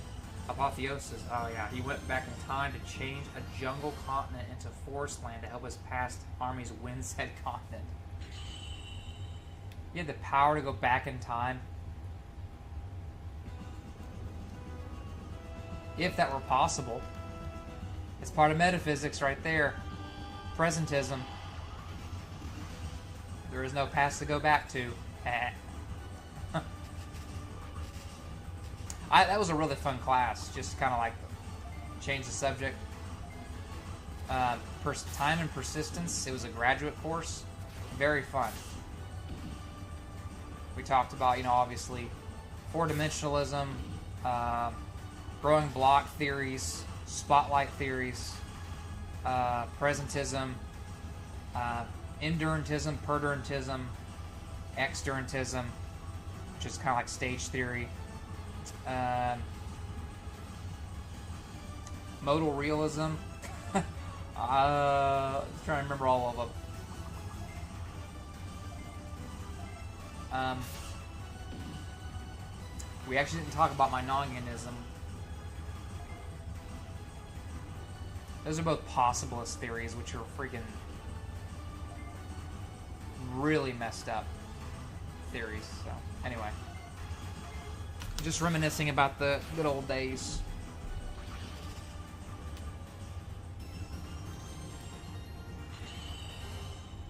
apotheosis, oh yeah, he went back in time to change a jungle continent into forest land to help his past armies win said continent. He had the power to go back in time. If that were possible. It's part of metaphysics right there. Presentism. There is no past to go back to. That was a really fun class. Just kind of like change the subject. Time and persistence. It was a graduate course. Very fun. We talked about, obviously, four-dimensionalism, growing block theories, spotlight theories, presentism, endurantism, perdurantism, exdurantism, which is kind of like stage theory, modal realism. I'm trying to remember all of them. We actually didn't talk about my Nonganism. Those are both possibilist theories, which are freaking really messed up theories. So, anyway. Just reminiscing about the good old days.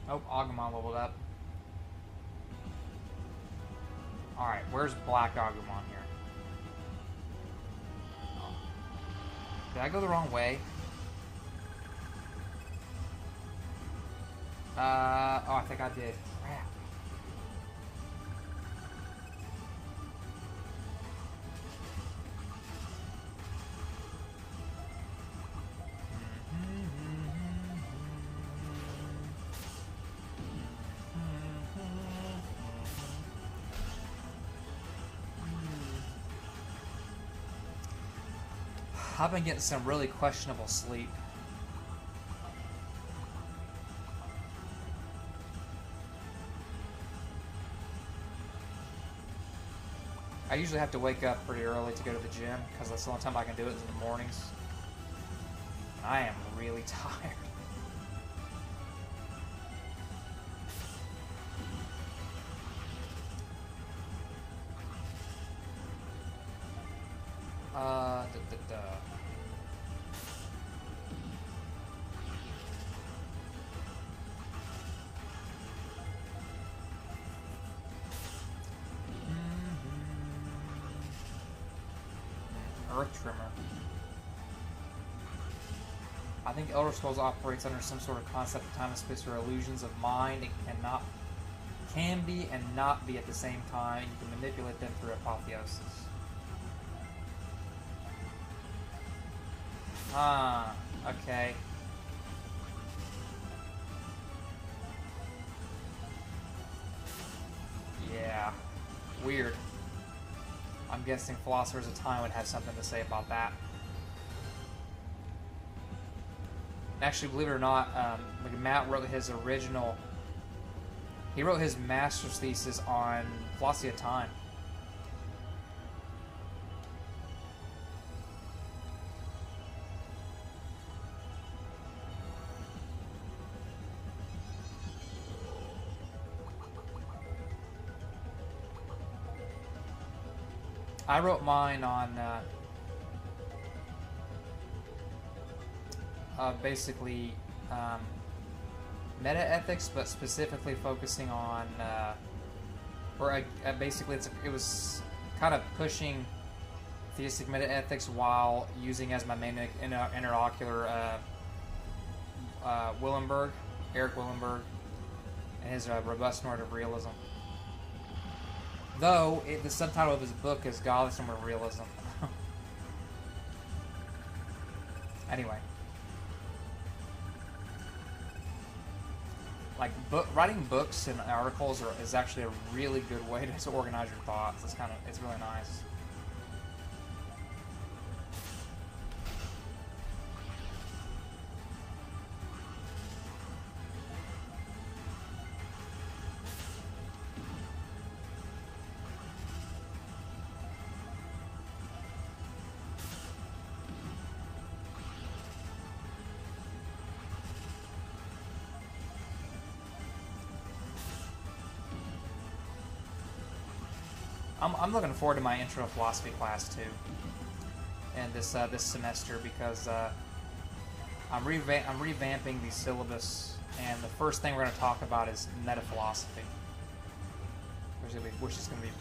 Oh, Agumon leveled up. Alright, where's Black Agumon here? Oh. Did I go the wrong way? Oh, I think I did. Crap. I've been getting some really questionable sleep. I usually have to wake up pretty early to go to the gym because that's the only time I can do it is in the mornings. And I am really tired. Earth Trimmer. I think Elder Scrolls operates under some sort of concept of time and space or illusions of mind. It can be and not be at the same time. You can manipulate them through apotheosis. Ah, okay. Yeah, weird. I'm guessing Philosophers of Time would have something to say about that. Actually, believe it or not, Matt wrote his original... He wrote his master's thesis on Philosophy of Time. I wrote mine on basically meta-ethics, but specifically focusing on, basically it was kind of pushing theistic meta-ethics while using as my main interlocutor Eric Willenberg, and his robust normative realism. Though, the subtitle of his book is Godless Normative Realism. Anyway. Like, writing books and articles is actually a really good way to organize your thoughts. It's really nice. I'm looking forward to my intro philosophy class too, and this semester because I'm revamping the syllabus, and the first thing we're going to talk about is metaphilosophy, which is going to be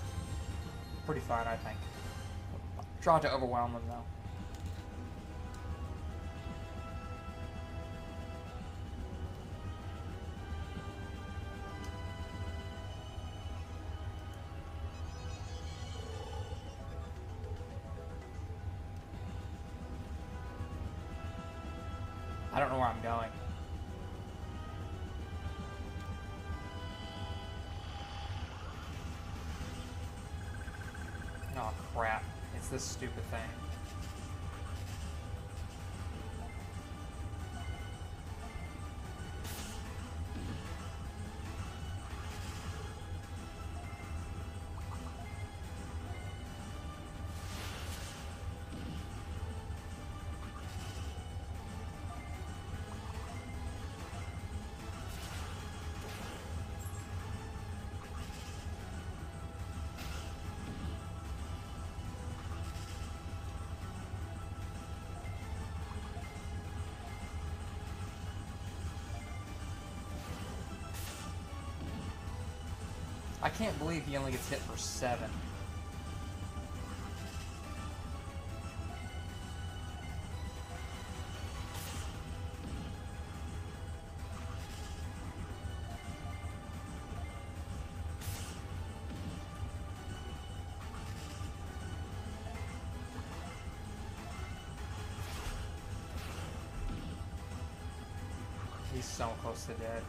pretty fun, I think. Try not to overwhelm them, though. I don't know where I'm going. Oh crap, it's this stupid thing. I can't believe he only gets hit for 7. He's so close to dead.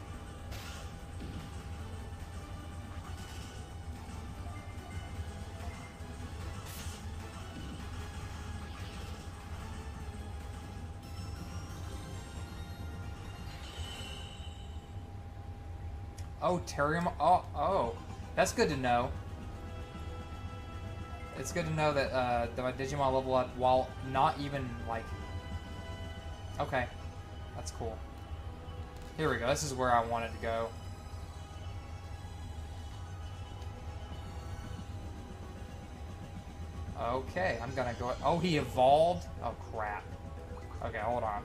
Oh, Terrium. Oh, that's good to know. It's good to know that my Digimon level up while not even like. Okay, that's cool. Here we go. This is where I wanted to go. Okay, I'm gonna go. Oh, he evolved. Oh crap. Okay, hold on.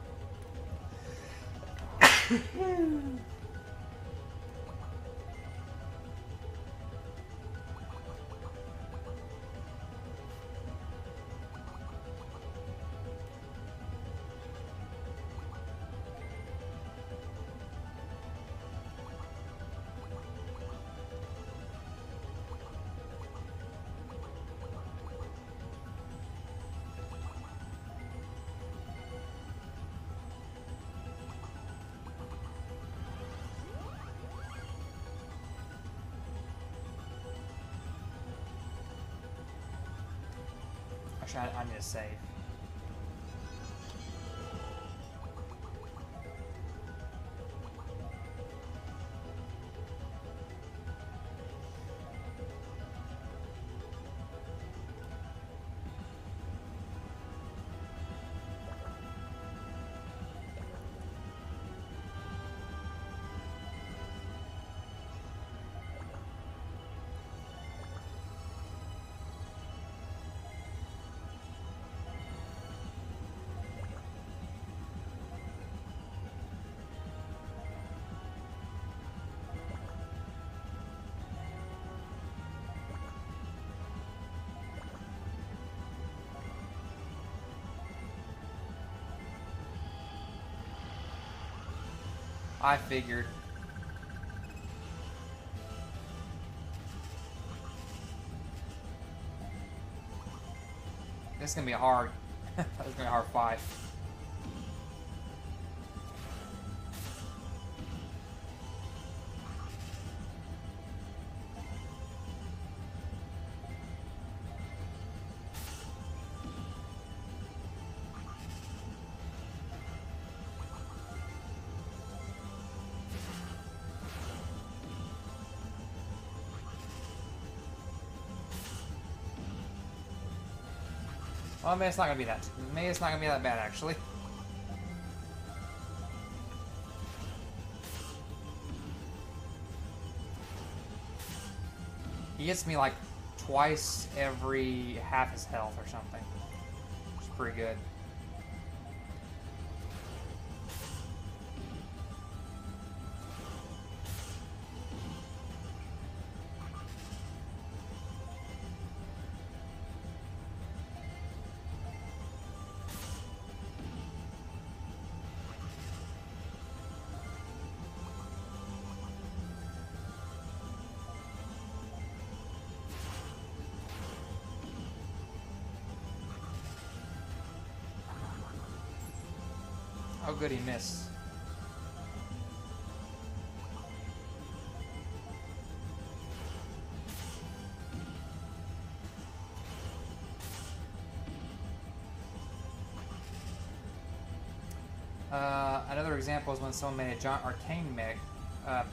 Actually, I need to save. I figured. This is gonna be a hard. This is gonna be a hard fight. Well, maybe it's not gonna be that. Maybe it's not gonna be that bad, actually. He hits me like twice every half his health or something. Which is pretty good. Oh, good, he missed. Another example is when someone made a giant arcane mech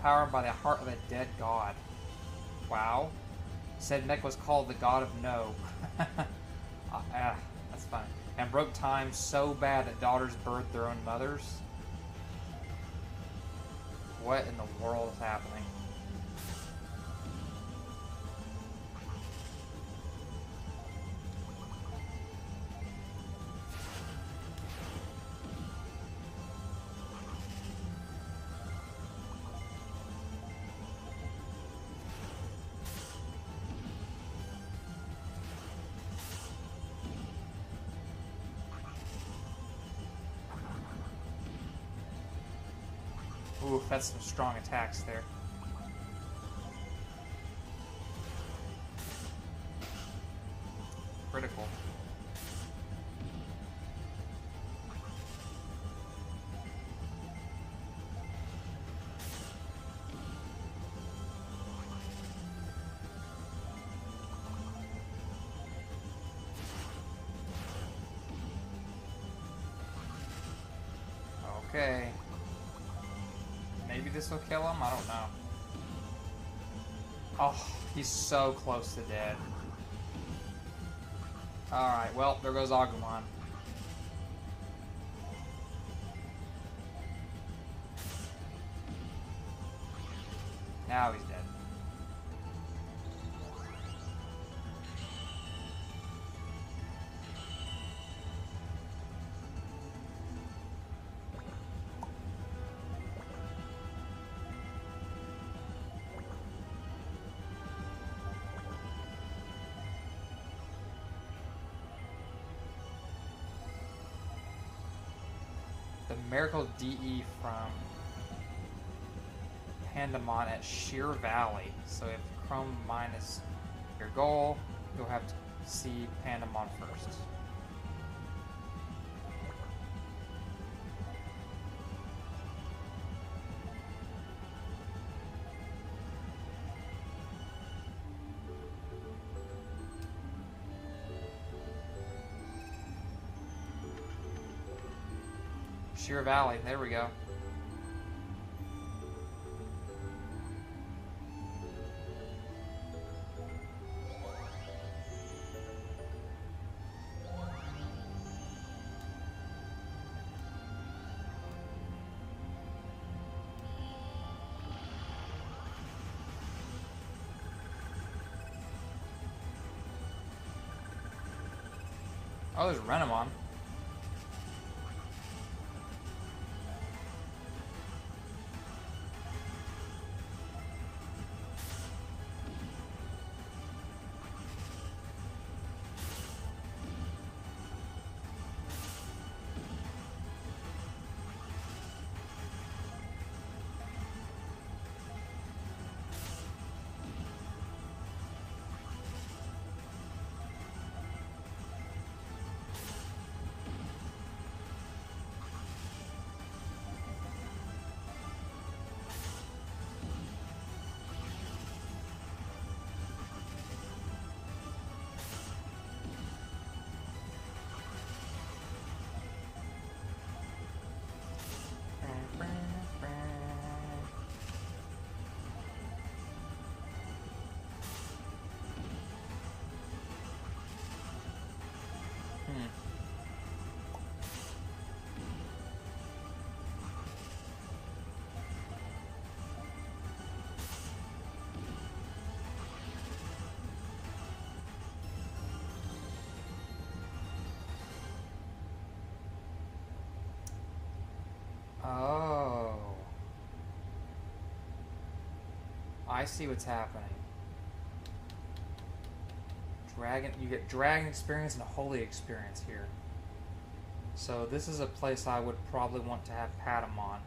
powered by the heart of a dead god. Wow. Said mech was called the God of No. That's funny. And broke time so bad that daughters birthed their own mothers. What in the world is happening? Ooh, that's some strong attacks there. Critical. Okay. Maybe this will kill him? I don't know. Oh, he's so close to dead. Alright, well, there goes Agumon. Now he's dead. The Miracle DE from Pandemon at Sheer Valley. So if Chrome Mine is your goal, you'll have to see Pandemon first. Sheer Valley, there we go. Oh, there's Renamon. Oh. I see what's happening. You get Dragon experience and a Holy experience here. So this is a place I would probably want to have Patamon.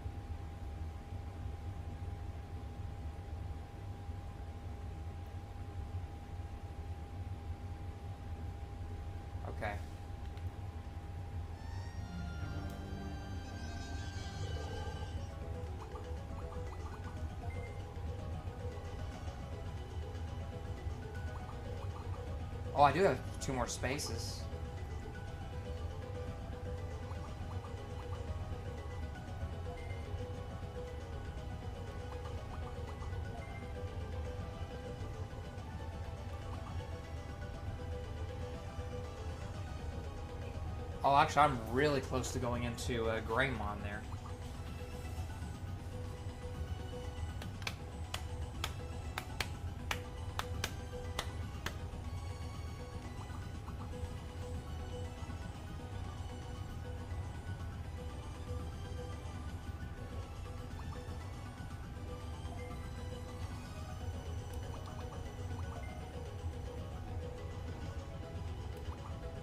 Okay. Oh, I do have 2 more spaces. Oh, actually, I'm really close to going into Greymon there.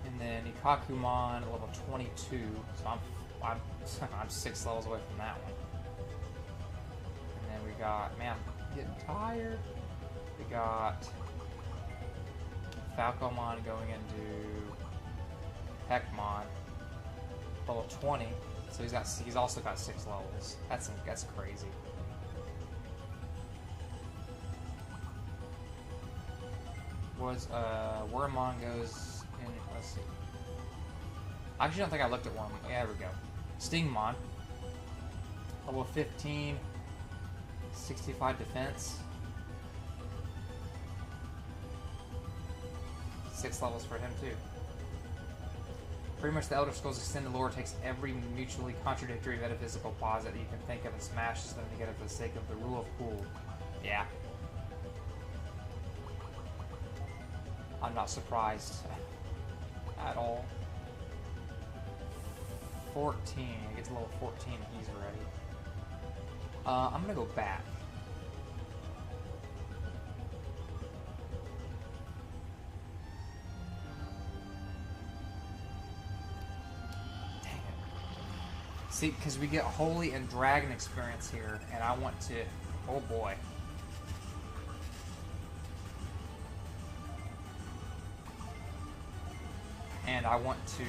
And then Ikakumon level 22, so I'm 6 levels away from that one. And then we got, man, I'm getting tired. We got Falcomon going into Heckmon level 20, so he's also got 6 levels. That's crazy. Wormmon goes in, let's see. I actually don't think I looked at Wormmon. Yeah, there we go. Stingmon, level 15, 65 defense. 6 levels for him too. Pretty much the Elder Scrolls Extended lore takes every mutually contradictory metaphysical posit that you can think of and smashes them together for the sake of the rule of cool. Yeah. I'm not surprised at all. 14. It gets to level 14 and he's ready. I'm gonna go back. Dang it. See, because we get Holy and Dragon experience here, and I want to... Oh boy. And I want to...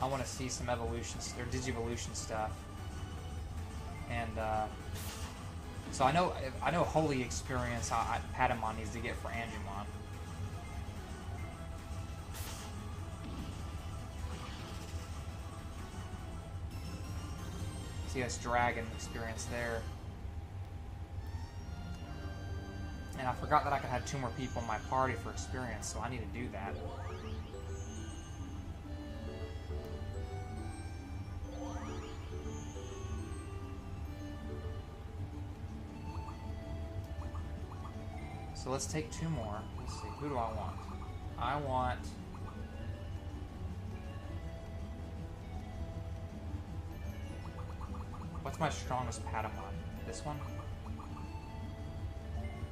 I want to see some evolutions, or Digivolution stuff. And, so I know Holy experience Patamon needs to get for Angemon. See, that's Dragon experience there. And I forgot that I could have 2 more people in my party for experience, so I need to do that. So let's take 2 more. Let's see, who do I want? I want... What's my strongest Patamon? This one?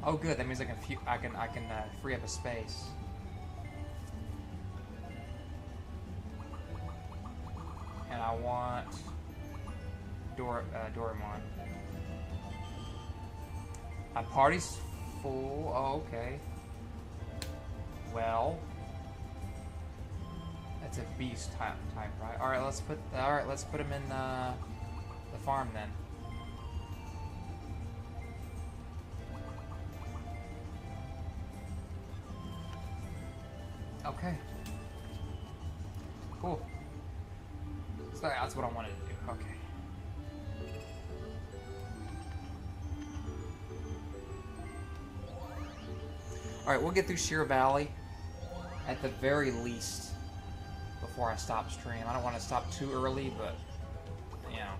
Oh, good. That means I can free up a space. And I want Doraemon. My party's full. Oh, okay. Well, that's a beast type, right? All right, let's put him in the farm then. Okay. Cool. So that's what I wanted to do. Okay. Alright, we'll get through Sheer Valley at the very least before I stop stream. I don't want to stop too early, but, you know,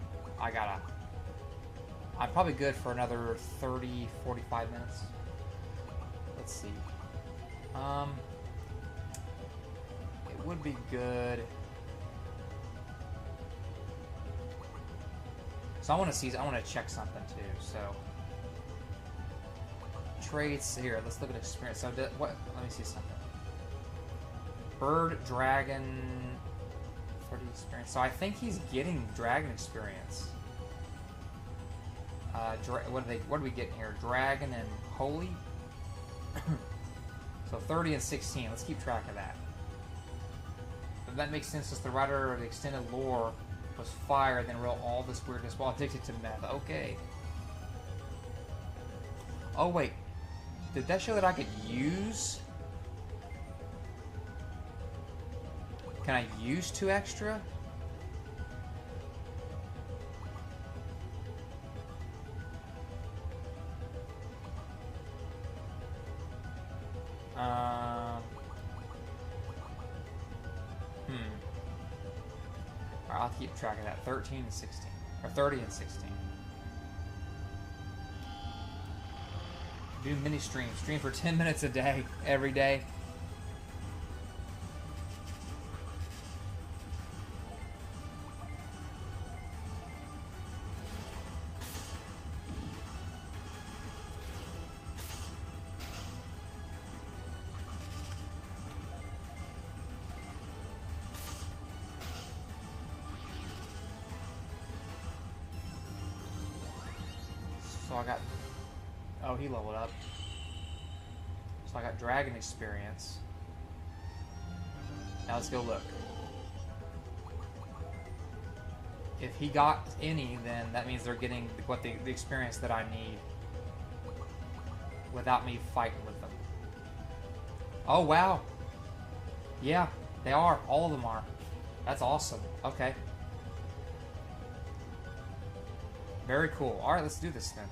I'm probably good for another 30, 45 minutes. Let's see. It would be good. So I want to check something too, so. Traits here. Let's look at experience. So what? Let me see something. Bird, dragon, 30 experience. So I think he's getting dragon experience. What are we getting here? Dragon and holy. So 30 and 16. Let's keep track of that. But that makes sense since the writer of the extended lore was fire, then wrote all this weirdness while addicted to meth. Okay. Oh, wait. Did that show that I could use? Can I use 2 extra? Alright, I'll keep track of that. 13 and 16. Or 30 and 16. Do mini streams. Stream for 10 minutes a day. Every day. So I got... Oh, he leveled up. So I got dragon experience. Now let's go look. If he got any, then that means they're getting what the experience that I need without me fighting with them. Oh, wow. Yeah, they are. All of them are. That's awesome. Okay. Very cool. Alright, let's do this then.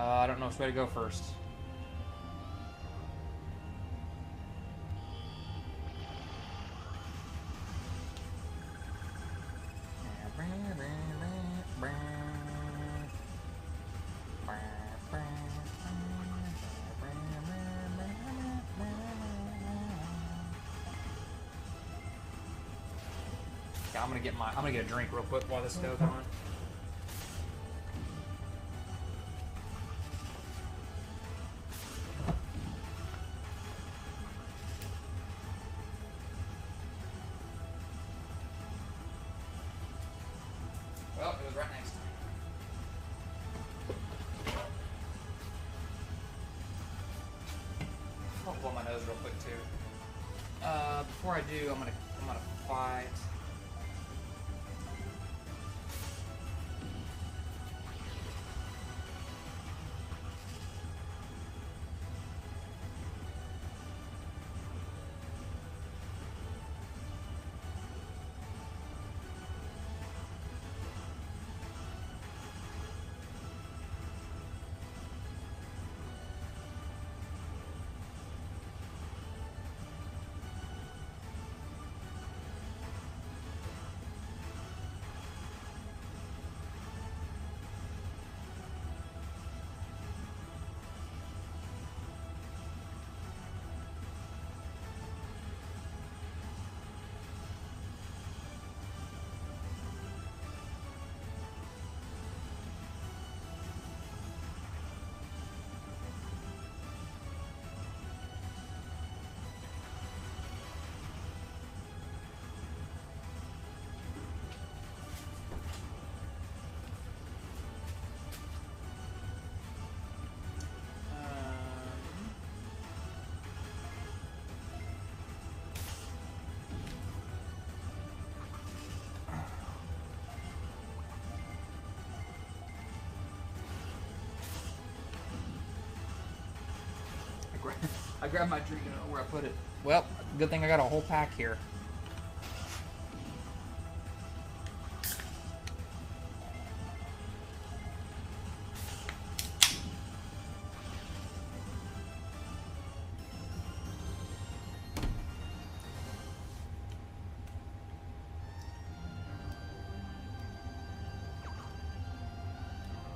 I don't know which way to go first. Yeah, I'm gonna get a drink real quick while this goes on. Well, it was right next to me. I'll blow my nose real quick too. Before I do, I'm gonna fight. I grabbed my drink and I don't know where I put it. Well, good thing I got a whole pack here.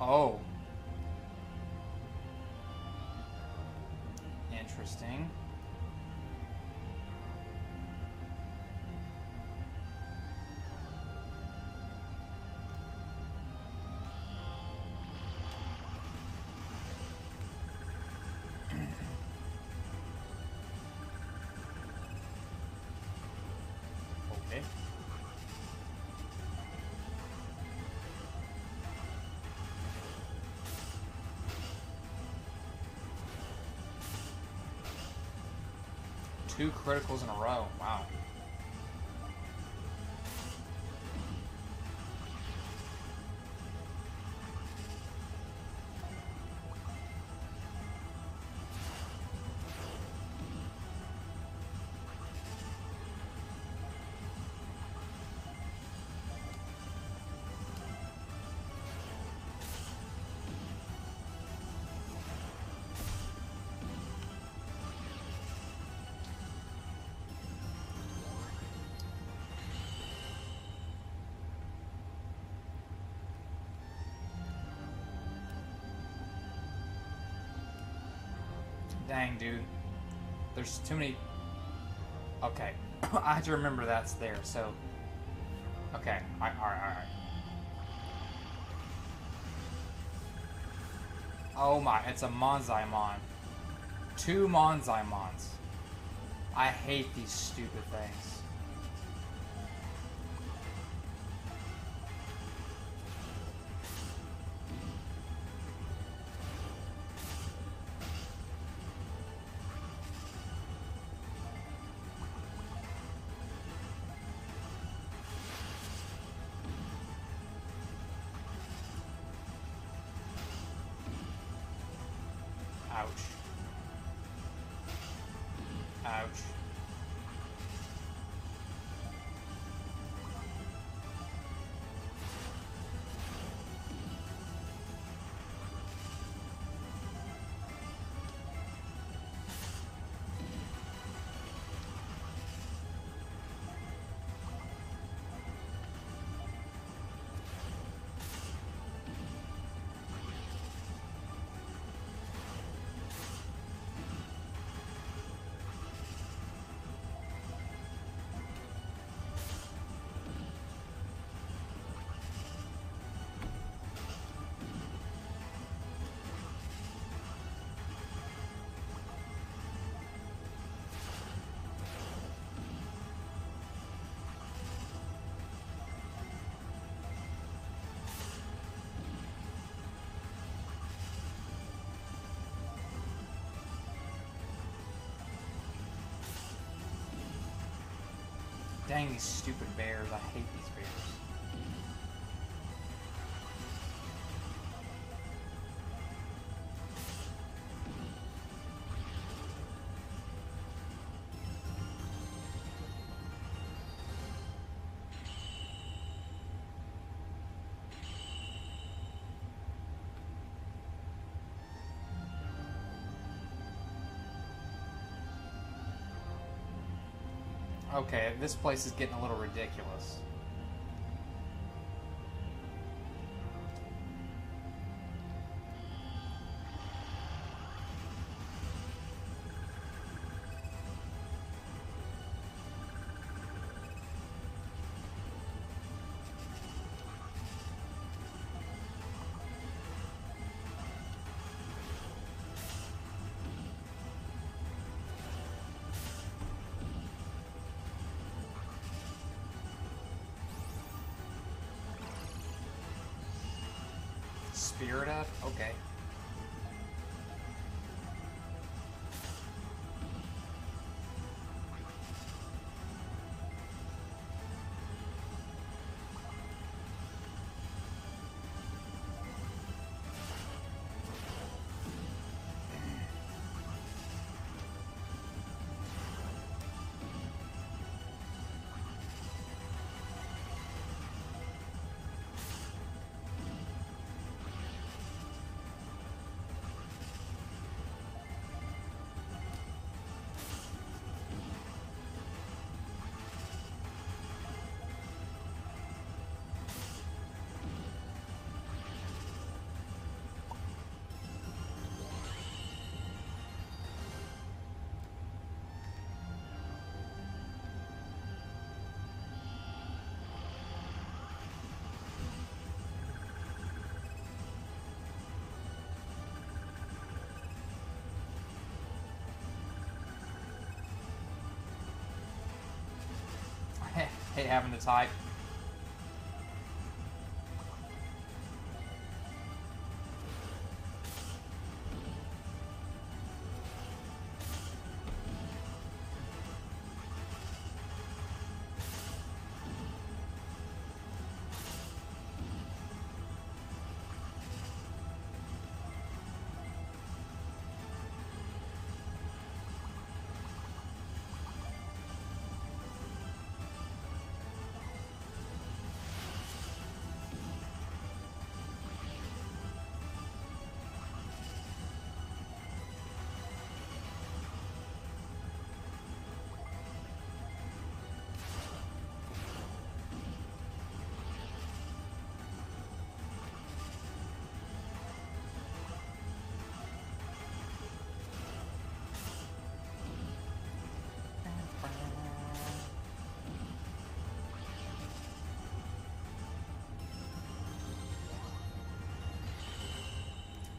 Oh. Interesting. Okay. Two criticals in a row. Wow. Dang, dude. There's too many... Okay. I have to remember that's there, so... Okay. Alright. Oh my, it's a Monzaimon. 2 Monzaimons. I hate these stupid things. Ouch. Ouch. Dang, these stupid bears. I hate these bears. Okay, this place is getting a little ridiculous. Spirit up? Okay. Hate having to type.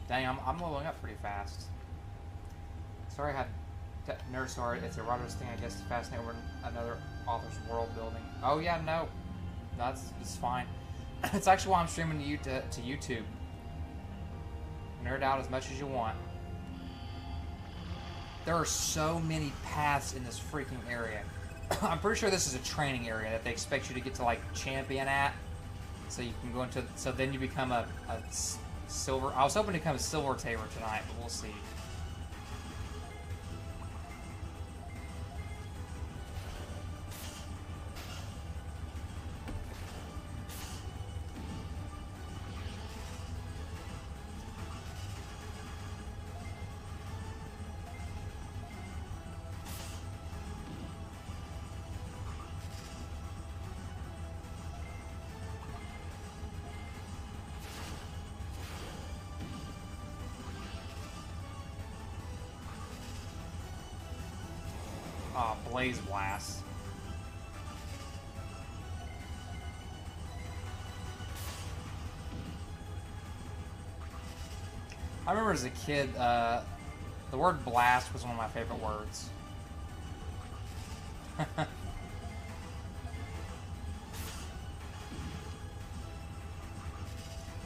Dang, I'm leveling up pretty fast. Sorry I had nerd sword. It's a writer's thing, I guess, to fascinate over another author's world building. Oh yeah, no. It's fine. It's actually why I'm streaming to YouTube. Nerd out as much as you want. There are so many paths in this freaking area. I'm pretty sure this is a training area that they expect you to get to, like, champion at. So you can go into... So then you become a silver... I was hoping to become a silver tamer tonight, but we'll see. Blaze Blast. I remember as a kid, the word blast was one of my favorite words.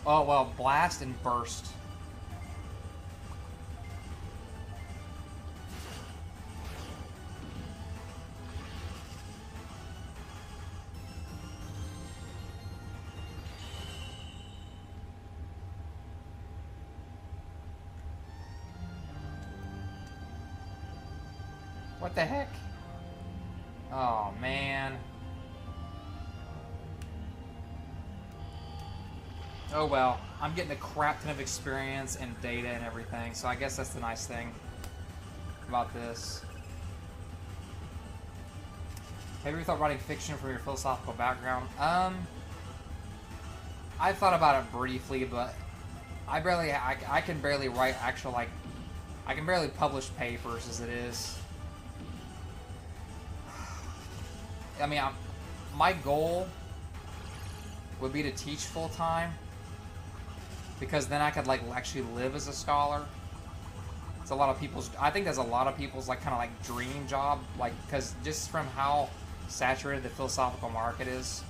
Oh, well, blast and burst. What the heck? Oh, man. Oh, well. I'm getting a crap ton of experience and data and everything, so I guess that's the nice thing about this. Have you ever thought writing fiction from your philosophical background? I've thought about it briefly, but I can barely write actual, like, I can barely publish papers as it is. I mean, my goal would be to teach full-time, because then I could, like, actually live as a scholar. It's a lot of people's, I think that's a lot of people's, like, kind of, like, dream job, like, because just from how saturated the philosophical market is,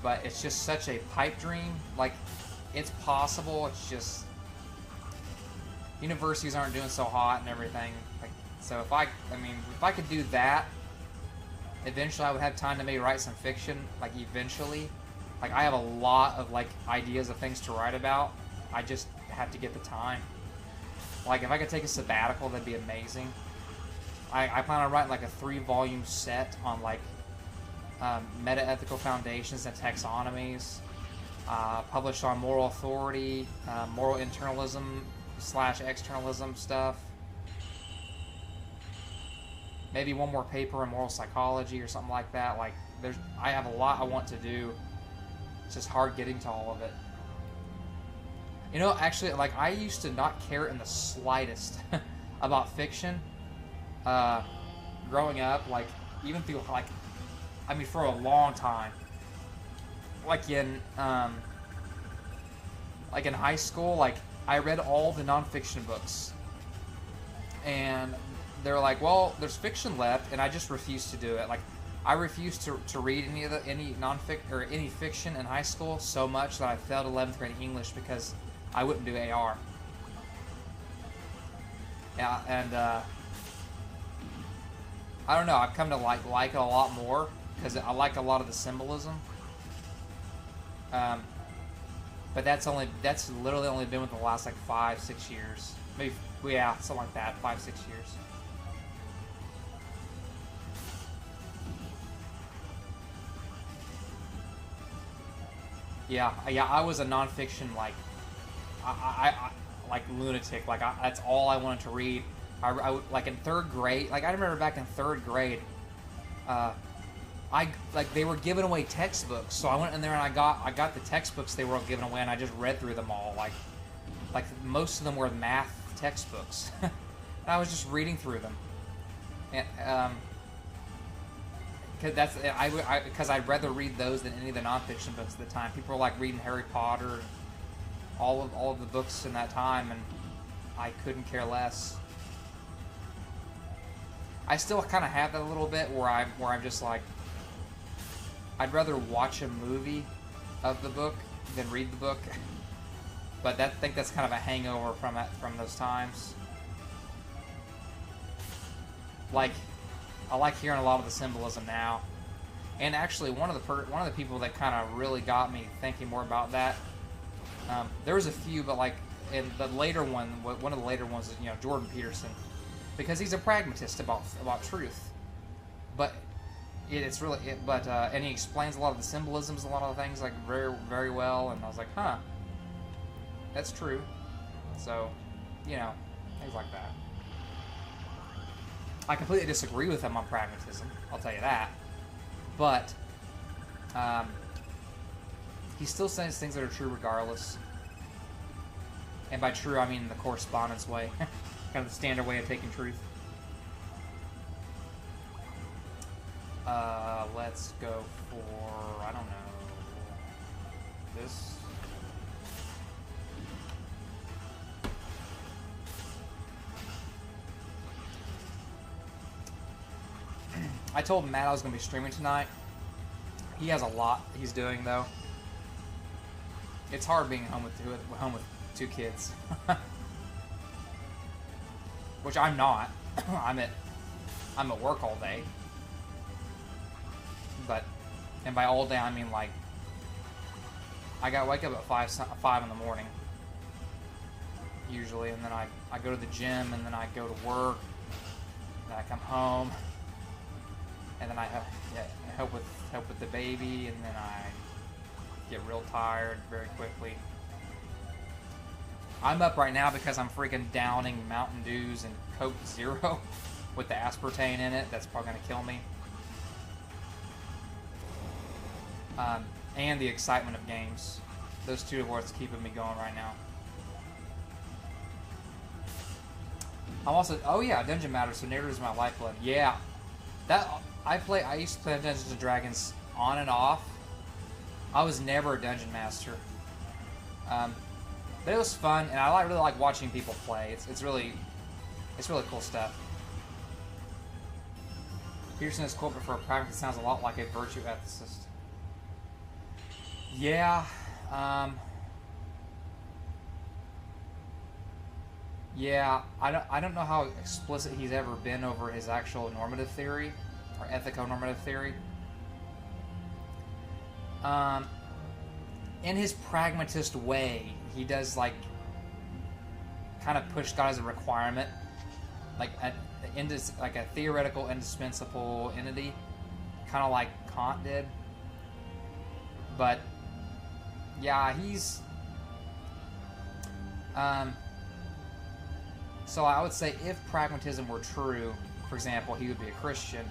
but it's just such a pipe dream. Like, it's possible, it's just, universities aren't doing so hot and everything, like, so if I could do that, eventually I would have time to maybe write some fiction, like, eventually. Like, I have a lot of, like, ideas of things to write about. I just have to get the time. Like, if I could take a sabbatical, that'd be amazing. I plan on writing, like, a 3-volume set on, like, meta-ethical foundations and taxonomies, published on moral authority, moral internalism / externalism stuff. Maybe one more paper on moral psychology or something like that. Like, I have a lot I want to do. It's just hard getting to all of it. You know, actually, like, I used to not care in the slightest about fiction. Growing up, like, even through, like, I mean, for a long time. Like in high school, like, I read all the nonfiction books. And they're like, well, there's fiction left, and I just refused to do it. Like, I refused to read any nonfiction or any fiction in high school so much that I failed 11th grade English because I wouldn't do AR. Yeah, and I don't know. I've come to like it a lot more because I like a lot of the symbolism. But that's literally only been within the last, like, 5-6 years. Maybe, yeah, something like that. 5-6 years. Yeah, I was a nonfiction, like, I like lunatic. Like, that's all I wanted to read. I like in 3rd grade. Like, I remember back in 3rd grade, they were giving away textbooks. So I went in there and I got the textbooks they were giving away, and I just read through them all. Like most of them were math textbooks. And I was just reading through them. And because I'd rather read those than any of the nonfiction books at the time. People were like reading Harry Potter. all of the books in that time, and I couldn't care less. I still kind of have that a little bit where I'm just like, I'd rather watch a movie of the book than read the book. But I think that's kind of a hangover from those times. Like, I like hearing a lot of the symbolism now. And actually, one of the people that kind of really got me thinking more about that. There was a few, but like in the later one of the later ones is Jordan Peterson, because he's a pragmatist about truth. But it's really and he explains a lot of the symbolisms, a lot of the things like very very well. And I was like, huh. That's true. So, things like that. I completely disagree with him on pragmatism, I'll tell you that. But, he still says things that are true regardless. And by true, I mean the correspondence way. Kind of the standard way of taking truth. Let's go for, I don't know, this... I told Matt I was going to be streaming tonight. He has a lot he's doing, though. It's hard being home with two kids. Which I'm not. I'm at work all day. And by all day I mean like I got to wake up at 5 in the morning usually, and then I go to the gym, and then I go to work, then I come home. And then I help with the baby, and then I get real tired very quickly. I'm up right now because I'm freaking downing Mountain Dews and Coke Zero with the aspartame in it. That's probably going to kill me. And the excitement of games. Those two are what's keeping me going right now. I'm also... Oh yeah, Dungeon Matters, so narrative is my lifeblood. Yeah. I used to play Dungeons & Dragons on and off. I was never a dungeon master. But it was fun, and I really like watching people play. It's really cool stuff. Peterson is corporate for a practice sounds a lot like a virtue ethicist. Yeah. Yeah, I don't know how explicit he's ever been over his actual normative theory, or ethico-normative theory. In his pragmatist way, he does like kind of push God as a requirement, like a theoretical indispensable entity, kind of like Kant did. But yeah, he's so I would say if pragmatism were true, for example, he would be a Christian.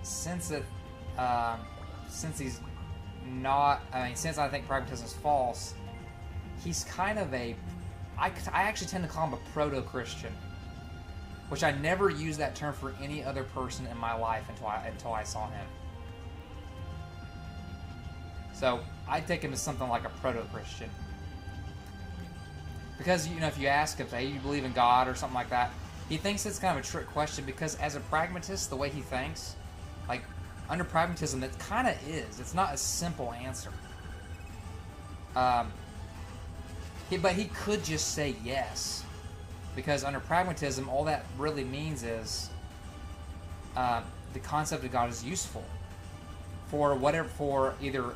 Since he's not, since I think pragmatism is false, he's kind of I actually tend to call him a proto-Christian, which I never used that term for any other person in my life until I saw him. So I take him as something like a proto-Christian. Because, if you ask him, hey, you believe in God or something like that, he thinks it's kind of a trick question, because as a pragmatist, the way he thinks, like, under pragmatism, that kind of is. It's not a simple answer. But he could just say yes. Because under pragmatism, all that really means is the concept of God is useful for either...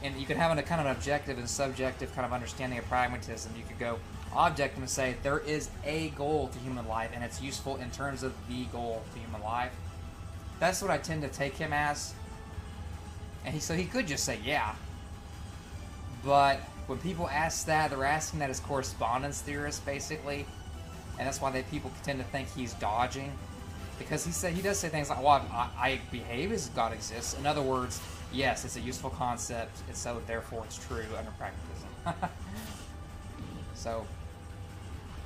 And you could have a kind of an objective and subjective kind of understanding of pragmatism. You could go objective and say there is a goal to human life, and it's useful in terms of the goal to human life. That's what I tend to take him as. And so he could just say yeah. But when people ask that, they're asking that as correspondence theorists, basically. And that's why people tend to think he's dodging. Because he does say things like, well, I behave as God exists. In other words, yes, it's a useful concept, and so therefore it's true under pragmatism. So,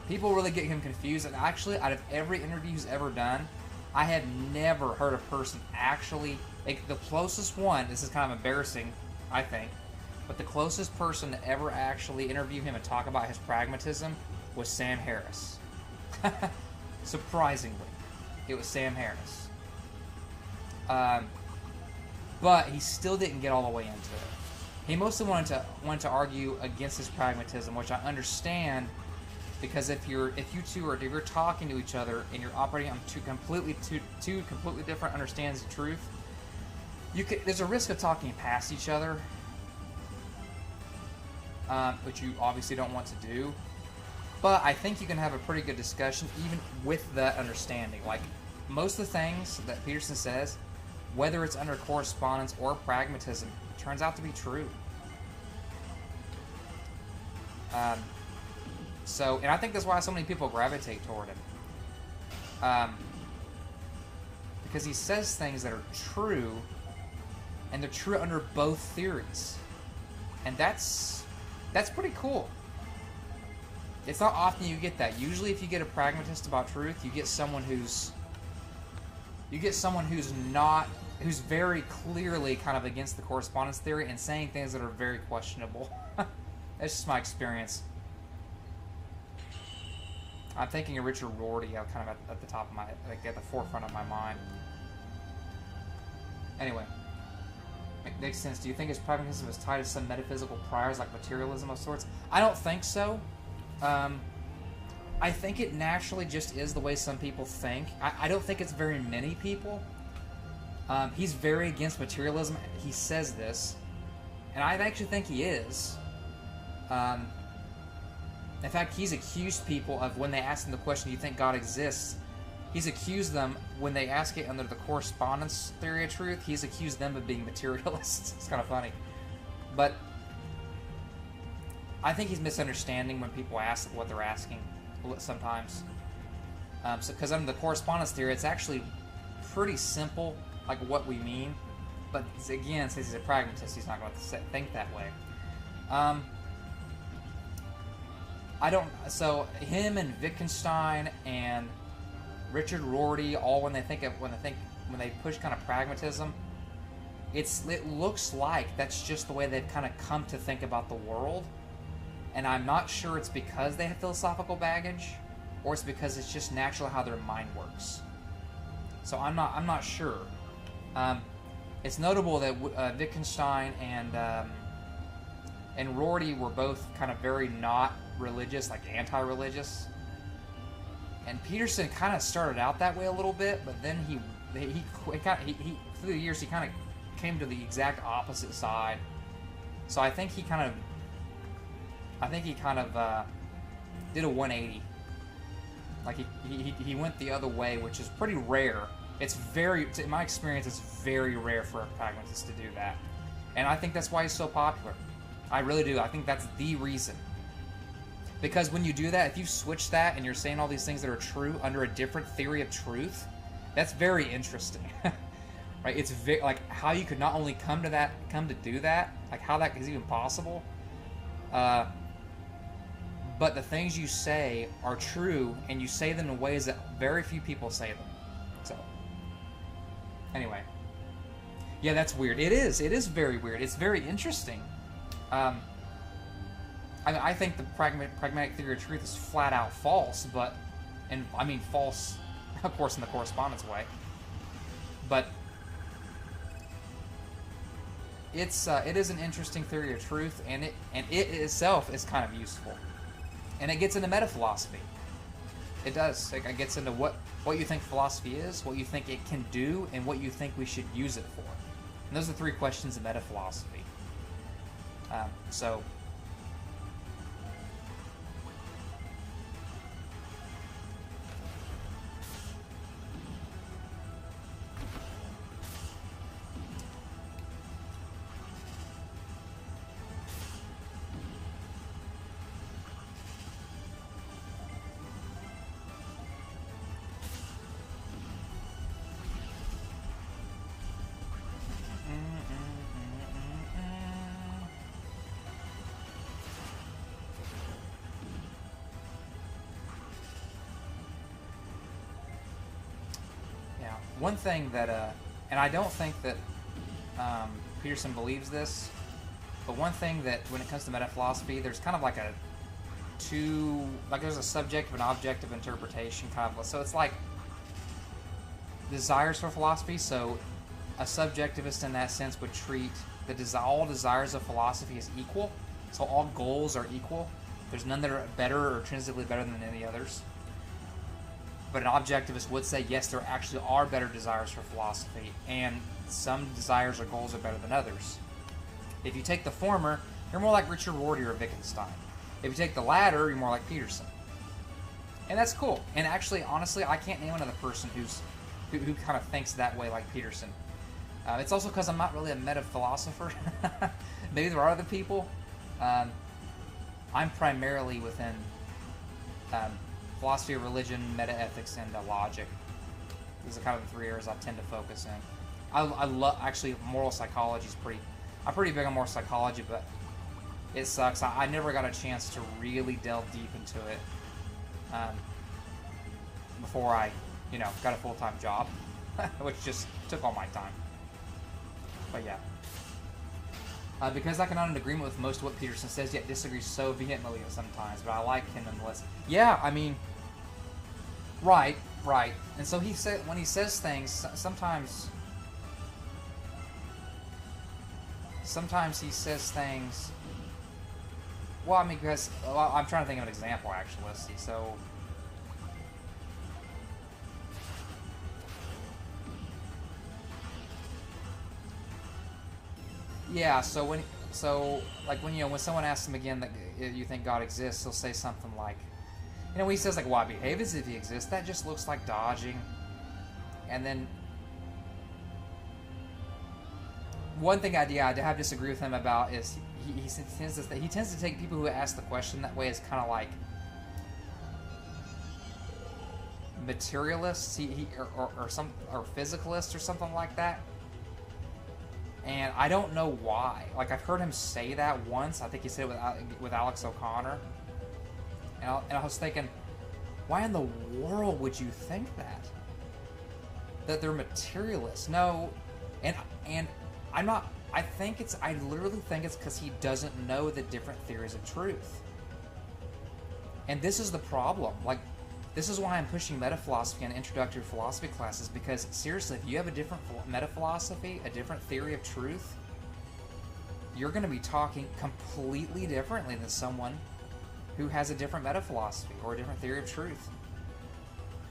people really get him confused. And actually, out of every interview he's ever done, I have never heard a person actually... the closest one, this is kind of embarrassing, I think, but the closest person to ever actually interview him and talk about his pragmatism was Sam Harris. Surprisingly, it was Sam Harris. But he still didn't get all the way into it. He mostly wanted to argue against his pragmatism, which I understand, because if you're talking to each other and you're operating on two completely different understands of truth, there's a risk of talking past each other, which you obviously don't want to do. But I think you can have a pretty good discussion even with that understanding. Like, most of the things that Peterson says, whether it's under correspondence or pragmatism, turns out to be true. And I think that's why so many people gravitate toward him. Because he says things that are true, and they're true under both theories. And that's pretty cool. It's not often you get that. Usually if you get a pragmatist about truth, you get someone who's very clearly kind of against the correspondence theory and saying things that are very questionable. That's just my experience. I'm thinking of Richard Rorty, kind of at the top of my, like at the forefront of my mind. Anyway, it makes sense. Do you think his pragmatism is tied to some metaphysical priors, like materialism of sorts? I don't think so. I think it naturally just is the way some people think. I don't think it's very many people. He's very against materialism. He says this, and I actually think he is. In fact, he's accused people of, when they ask him the question, do you think God exists? He's accused them, when they ask it under the correspondence theory of truth, he's accused them of being materialists. It's kind of funny. But I think he's misunderstanding when people ask what they're asking sometimes. Because under the correspondence theory, it's actually pretty simple, like what we mean. But again, since he's a pragmatist, he's not going to think that way. So him and Wittgenstein and Richard Rorty, all when they push kind of pragmatism, it looks like that's just the way they've kind of come to think about the world. And I'm not sure it's because they have philosophical baggage, or it's because it's just natural how their mind works. So I'm not sure. It's notable that Wittgenstein and Rorty were both kind of very not religious, like anti-religious. And Peterson kind of started out that way a little bit, but then he through the years he kind of came to the exact opposite side. So I think he kind of did a 180. Like he went the other way, which is pretty rare. In my experience, it's very rare for a pragmatist to do that. And I think that's why he's so popular. I really do. I think that's the reason. Because when you do that, if you switch that and you're saying all these things that are true under a different theory of truth, that's very interesting. Right? It's like how you could not only come to do that, like how that is even possible, but the things you say are true, and you say them in ways that very few people say them. So, anyway. Yeah, that's weird. It is. It is very weird. It's very interesting. I think the pragmatic theory of truth is flat out false, but, and I mean false, of course, in the correspondence way. But it is an interesting theory of truth, and it itself is kind of useful, and it gets into metaphilosophy. It does. It gets into what you think philosophy is, what you think it can do, and what you think we should use it for. And those are 3 questions of metaphilosophy. So. One thing that, and I don't think that Peterson believes this, But one thing that, when it comes to metaphilosophy, there's kind of like there's a subjective and objective interpretation kind of. So it's like desires for philosophy. So a subjectivist in that sense would treat all desires of philosophy as equal. So all goals are equal. There's none that are better or intrinsically better than any others. But an objectivist would say, yes, there actually are better desires for philosophy, and some desires or goals are better than others. If you take the former, you're more like Richard Rorty or Wittgenstein. If you take the latter, you're more like Peterson. And that's cool. And actually, honestly, I can't name another person who kind of thinks that way like Peterson. It's also because I'm not really a meta-philosopher. Maybe there are other people. I'm primarily within philosophy of religion, meta-ethics, and logic. These are kind of the 3 areas I tend to focus in. I love, actually, moral psychology is I'm pretty big on moral psychology, but it sucks. I never got a chance to really delve deep into it before I, got a full-time job, which just took all my time. But yeah. Because I can not in agreement with most of what Peterson says, yet disagree so vehemently sometimes, but I like him nonetheless. Yeah, I mean, right. And so when he says things, sometimes he says things. Well, I mean, because I'm trying to think of an example. Actually, let's see. So. Yeah, when someone asks him again that you think God exists, he'll say something like, when he says like, "Why behave as if he exists?" That just looks like dodging. And then one thing I have to disagree with him about is he tends to take people who ask the question that way as kind of like materialists, or physicalists or something like that. And I don't know why. Like, I've heard him say that once. I think he said it with Alex O'Connor. And I was thinking, why in the world would you think that? That they're materialists? No. And I'm not... I literally think it's because he doesn't know the different theories of truth. And this is the problem. Like, this is why I'm pushing metaphilosophy and introductory philosophy classes, because seriously, if you have a different metaphilosophy, a different theory of truth, you're going to be talking completely differently than someone who has a different metaphilosophy or a different theory of truth.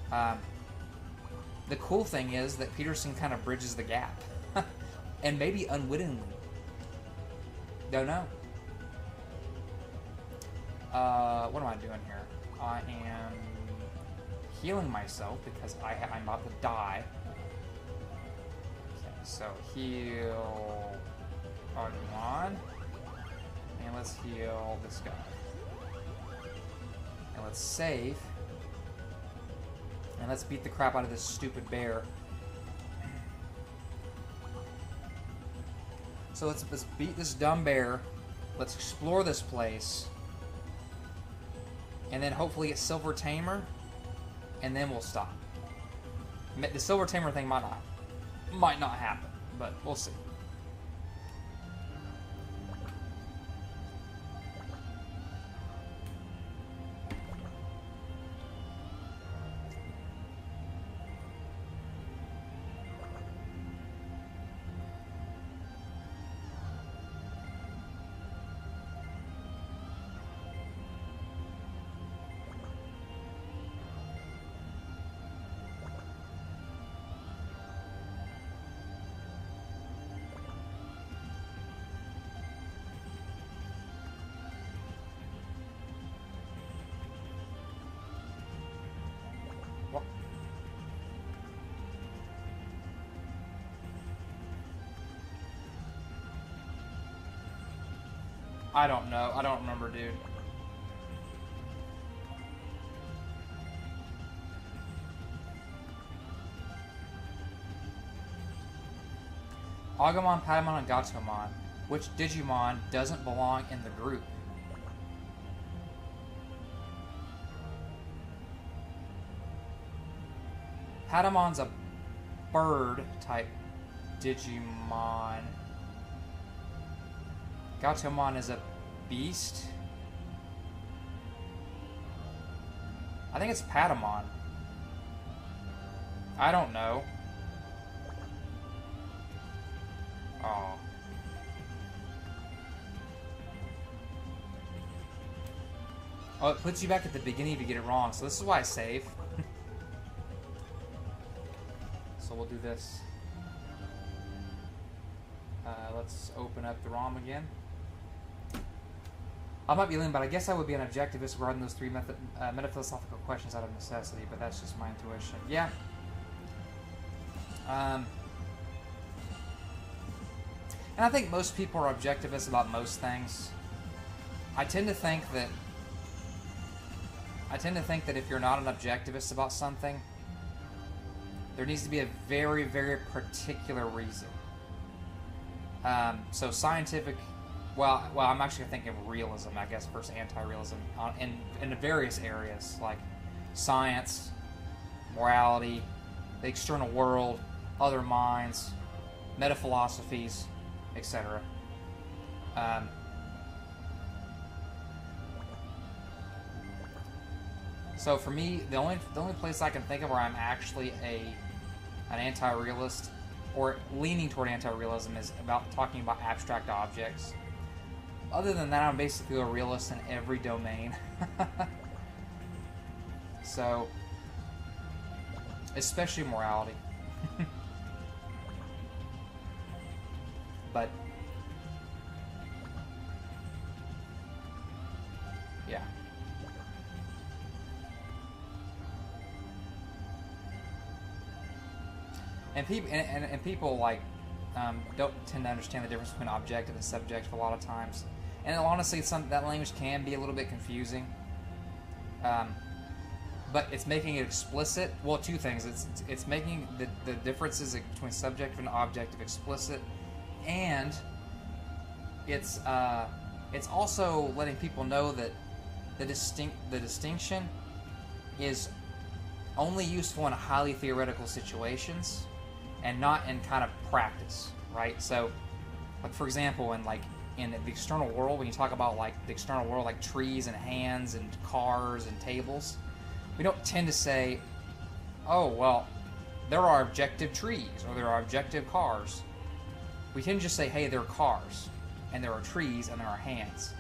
The cool thing is that Peterson kind of bridges the gap, and maybe unwittingly. Don't know. What am I doing here? I am healing myself because I'm about to die. Okay, so heal on, and let's heal this guy. And let's save. And let's beat the crap out of this stupid bear. So let's beat this dumb bear. Let's explore this place. And then hopefully get Silver Tamer. And then we'll stop. The Silver Tamer thing might not happen, but we'll see. I don't know. I don't remember, dude. Agumon, Patamon, and Gatomon. Which Digimon doesn't belong in the group? Patamon's a bird type Digimon. Gautomon is a beast. I think it's Patamon. I don't know. Oh. Oh, it puts you back at the beginning if you get it wrong, so this is why I save. So we'll do this. Let's open up the ROM again. I might be lame, but I guess I would be an objectivist regarding those three metaphilosophical questions out of necessity, but that's just my intuition. Yeah. And I think most people are objectivists about most things. I tend to think that if you're not an objectivist about something, there needs to be a very, very particular reason. So scientific, well, I'm actually thinking of realism, I guess, versus anti-realism in the various areas like science, morality, the external world, other minds, metaphilosophies, etc. So for me, the only place I can think of where I'm actually an anti-realist or leaning toward anti-realism is about talking about abstract objects. Other than that, I'm basically a realist in every domain. So, especially morality. But yeah. And people like don't tend to understand the difference between objective and subjective a lot of times. And honestly, that language can be a little bit confusing. But it's making it explicit. Well, two things. It's making the differences between subjective and objective explicit, and it's also letting people know that the distinction is only useful in highly theoretical situations and not in kind of practice, right? So, like for example, in the external world, when you talk about like the external world, like trees and hands and cars and tables, we don't tend to say, oh, well, there are objective trees or there are objective cars. We tend to just say, hey, there are cars and there are trees and there are hands.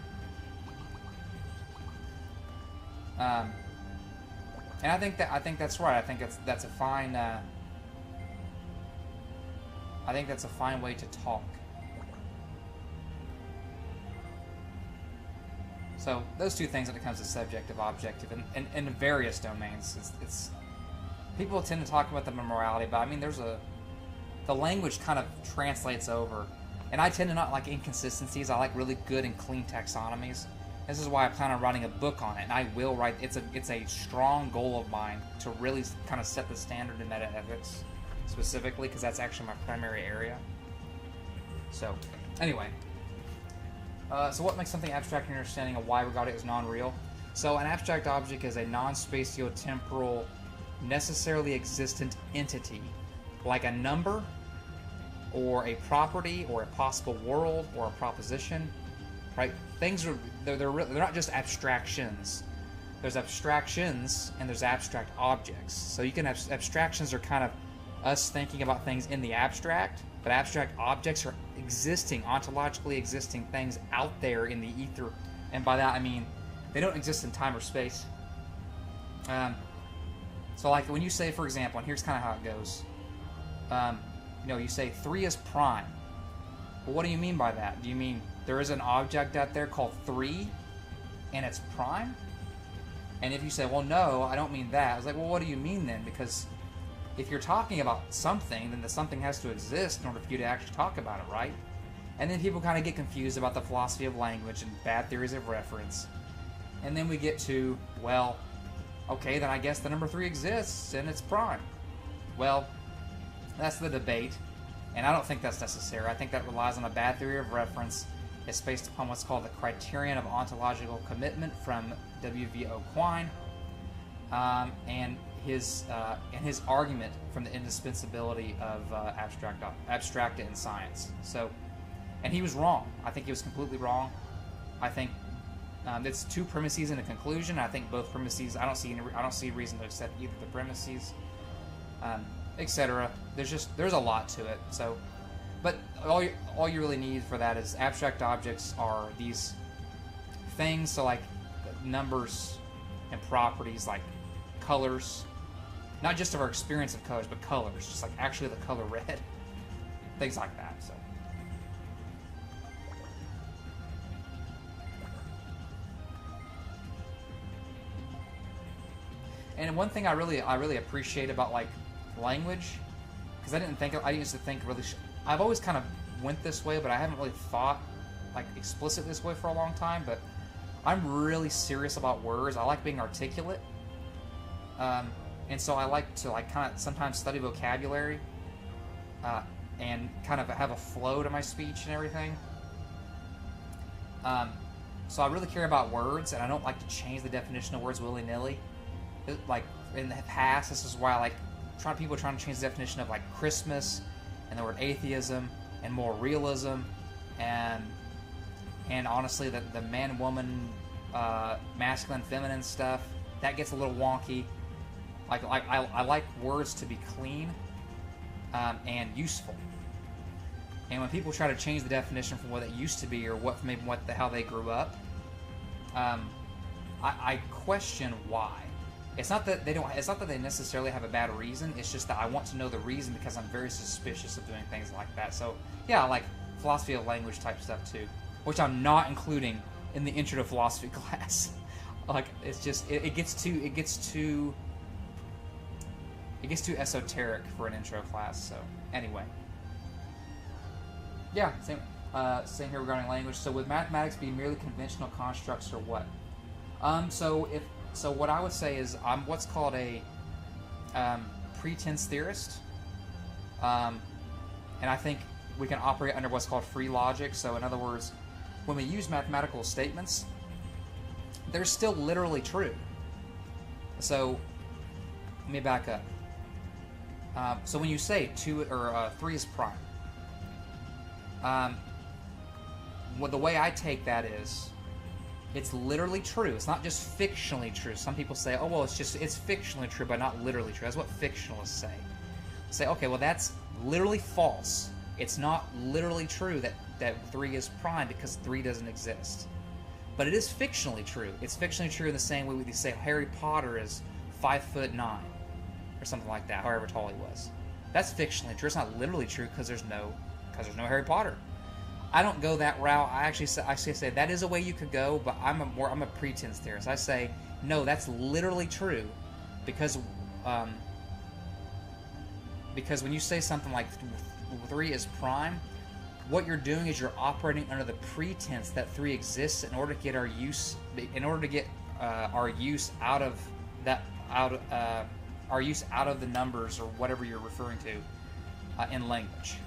And I think that's right. I think that's a fine. I think that's a fine way to talk. So those two things when it comes to subjective, objective, and in various domains, it's people tend to talk about them in morality, but I mean the language kind of translates over, and I tend to not like inconsistencies. I like really good and clean taxonomies. This is why I plan on writing a book on it, and I will write. It's a strong goal of mine to really kind of set the standard in metaethics, specifically because that's actually my primary area. So, anyway, so what makes something abstract in your understanding of why regard it as non-real? So, an abstract object is a non-spatio-temporal, necessarily existent entity, like a number, or a property, or a possible world, or a proposition. Right? Things are they're not just abstractions. There's abstractions and there's abstract objects. So you can have abstractions are kind of us thinking about things in the abstract, but abstract objects are existing, ontologically existing things out there in the ether. And by that I mean they don't exist in time or space. So like when you say, for example, and here's kind of how it goes. You say 3 is prime. Well, what do you mean by that? Do you mean there is an object out there called 3 and it's prime? And if you say, well, no, I don't mean that, I was like, well, what do you mean then? Because if you're talking about something, then the something has to exist in order for you to actually talk about it, right? And then people kind of get confused about the philosophy of language and bad theories of reference. And then we get to, well, okay, then I guess the number 3 exists and it's prime. Well, that's the debate. And I don't think that's necessary. I think that relies on a bad theory of reference. It's based upon what's called the criterion of ontological commitment from W.V.O. Quine, and his argument from the indispensability of abstracta in science. So And he was wrong. I think he was completely wrong. I think it's two premises and a conclusion. I think both premises. I don't see a reason to accept either the premises, etc. There's a lot to it. So, but all you really need for that is abstract objects are these things. So like numbers and properties like colors, not just of our experience of colors, but colors, just like actually the color red, things like that. So. And one thing I really appreciate about like language, because I used to think really. I've always kind of went this way, but I haven't really thought like explicit this way for a long time. But I'm really serious about words. I like being articulate, and so I like to like kind of sometimes study vocabulary, and kind of have a flow to my speech and everything. So I really care about words, and I don't like to change the definition of words willy-nilly. Like in the past, this is why I like people trying to change the definition of like Christmas and the word atheism and more realism, and honestly the man woman masculine feminine stuff that gets a little wonky. Like I like words to be clean and useful. And when people try to change the definition from what it used to be or how they grew up, I question why. It's not that they necessarily have a bad reason. It's just that I want to know the reason because I'm very suspicious of doing things like that. So yeah, I like philosophy of language type stuff too, which I'm not including in the intro to philosophy class. Like it's just it gets too esoteric for an intro class. So anyway, yeah, same here regarding language. So would mathematics be merely conventional constructs or what? So what I would say is I'm what's called a pretense theorist, and I think we can operate under what's called free logic. So in other words, when we use mathematical statements, they're still literally true. So let me back up. So when you say 3 is prime, the way I take that is, it's literally true. It's not just fictionally true. Some people say, oh, well, it's fictionally true, but not literally true. That's what fictionalists say. Say, okay, well, that's literally false. It's not literally true that 3 is prime because 3 doesn't exist. But it is fictionally true. It's fictionally true in the same way we say Harry Potter is 5'9", or something like that, however tall he was. That's fictionally true. It's not literally true because there's no Harry Potter. I don't go that route. I actually say that is a way you could go, but I'm a pretense theorist. I say no, that's literally true, because when you say something like 3 is prime, what you're doing is you're operating under the pretense that 3 exists in order to get our use out of the numbers or whatever you're referring to in language.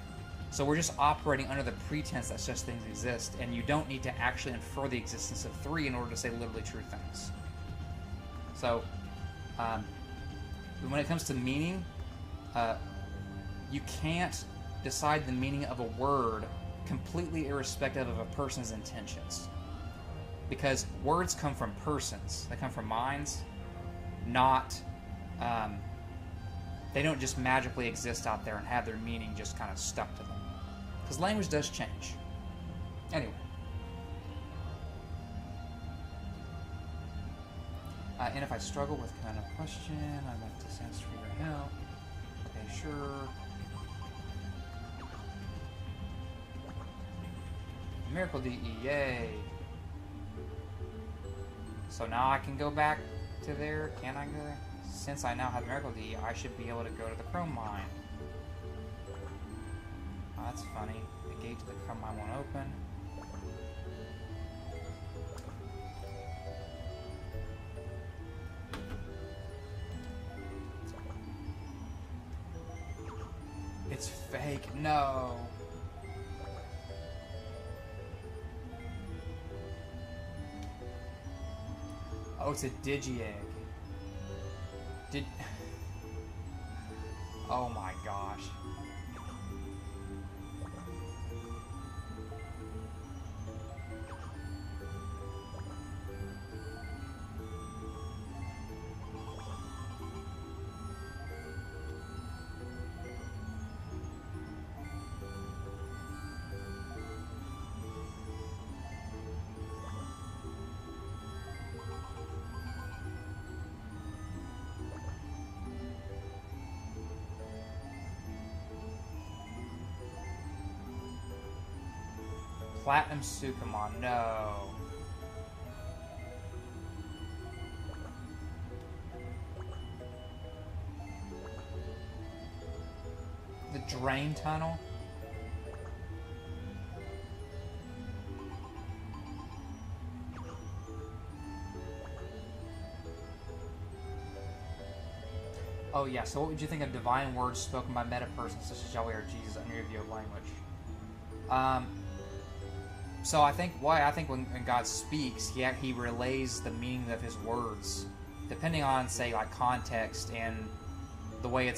So we're just operating under the pretense that such things exist, and you don't need to actually infer the existence of 3 in order to say literally true things. So, when it comes to meaning, you can't decide the meaning of a word completely irrespective of a person's intentions. Because words come from persons. They come from minds, not... they don't just magically exist out there and have their meaning just kind of stuck to them. Because language does change. Anyway. And if I struggle with kind of question, I'd like to sense for your help. Okay, sure. Miracle DE, yay. So now I can go back to there. Can I go there? Since I now have Miracle DE, I should be able to go to the Chrome Mine. Oh, that's funny. The gate to the Chrome Mine won't open. It's fake. No. Oh, it's a Digi-Egg. Oh my gosh. Platinum Sukamon, no. The Drain Tunnel? Oh yeah, so what would you think of divine words spoken by meta-persons such as Yahweh or Jesus under your view of language? So I think when God speaks, he relays the meaning of his words, depending on, say, like context and the way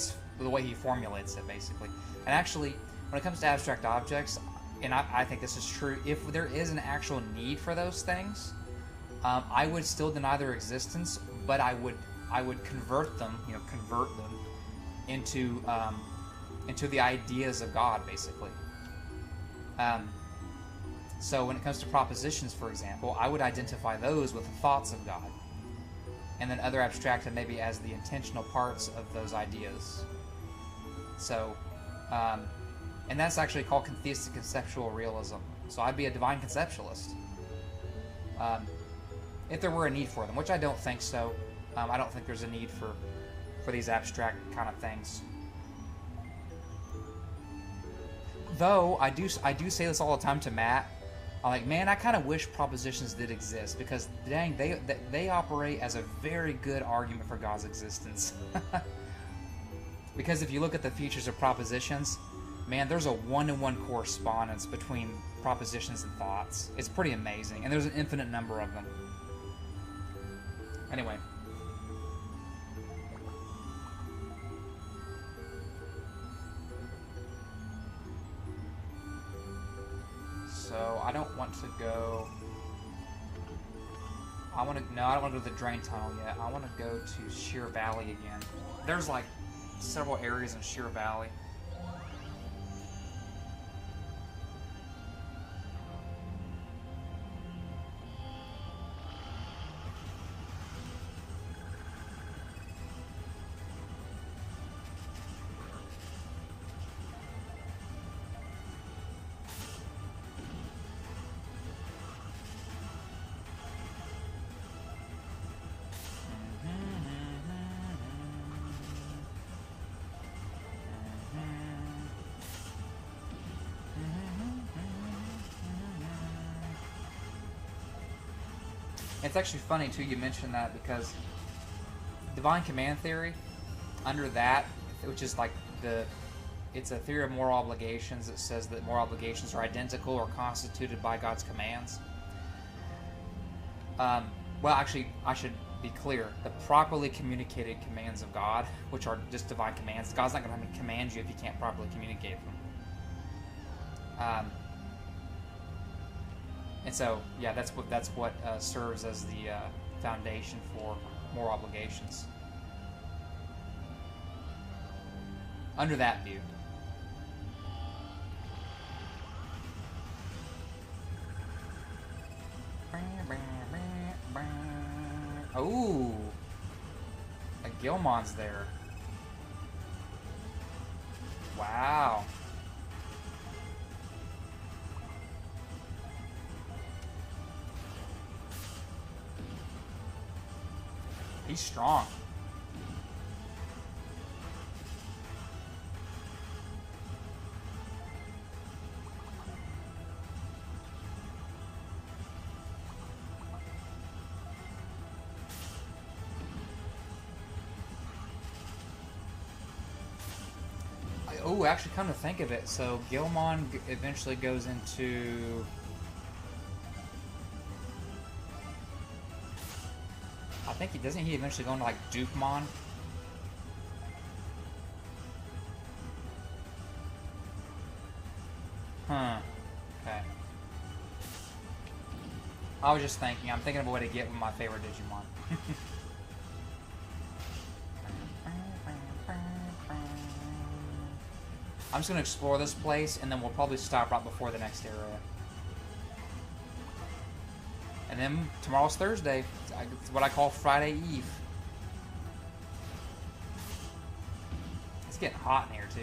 he formulates it, basically. And actually, when it comes to abstract objects, and I think this is true, if there is an actual need for those things, I would still deny their existence, but I would convert them into the ideas of God, basically. So when it comes to propositions, for example, I would identify those with the thoughts of God, and then other abstract them maybe as the intentional parts of those ideas. So, and that's actually called theistic conceptual realism. So I'd be a divine conceptualist, if there were a need for them, which I don't think so. I don't think there's a need for these abstract kind of things. Though I do say this all the time to Matt. I'm like, man, I kind of wish propositions did exist, because dang, they operate as a very good argument for God's existence. Because if you look at the features of propositions, man, there's a one-to-one correspondence between propositions and thoughts. It's pretty amazing, and there's an infinite number of them. Anyway. So I don't want to go. I don't want to go to the Drain Tunnel yet. I want to go to Sheer Valley again. There's like several areas in Sheer Valley. It's actually funny too you mentioned that, because divine command theory, under that, which is like it's a theory of moral obligations that says that moral obligations are identical or constituted by God's commands. Well, actually, I should be clear. The properly communicated commands of God, which are just divine commands, God's not going to command you if you can't properly communicate them. And so, yeah, that's what serves as the foundation for moral obligations. Under that view. Ooh, a Gilmon's there. Wow. He's strong. Oh, actually, come to think of it, so Gilmon eventually goes into... I think doesn't he eventually go into like Dukemon? Huh. Okay. I was just thinking. I'm thinking of a way to get with my favorite Digimon. I'm just gonna explore this place, and then we'll probably stop right before the next area. And then tomorrow's Thursday. It's what I call Friday Eve. It's getting hot in here too.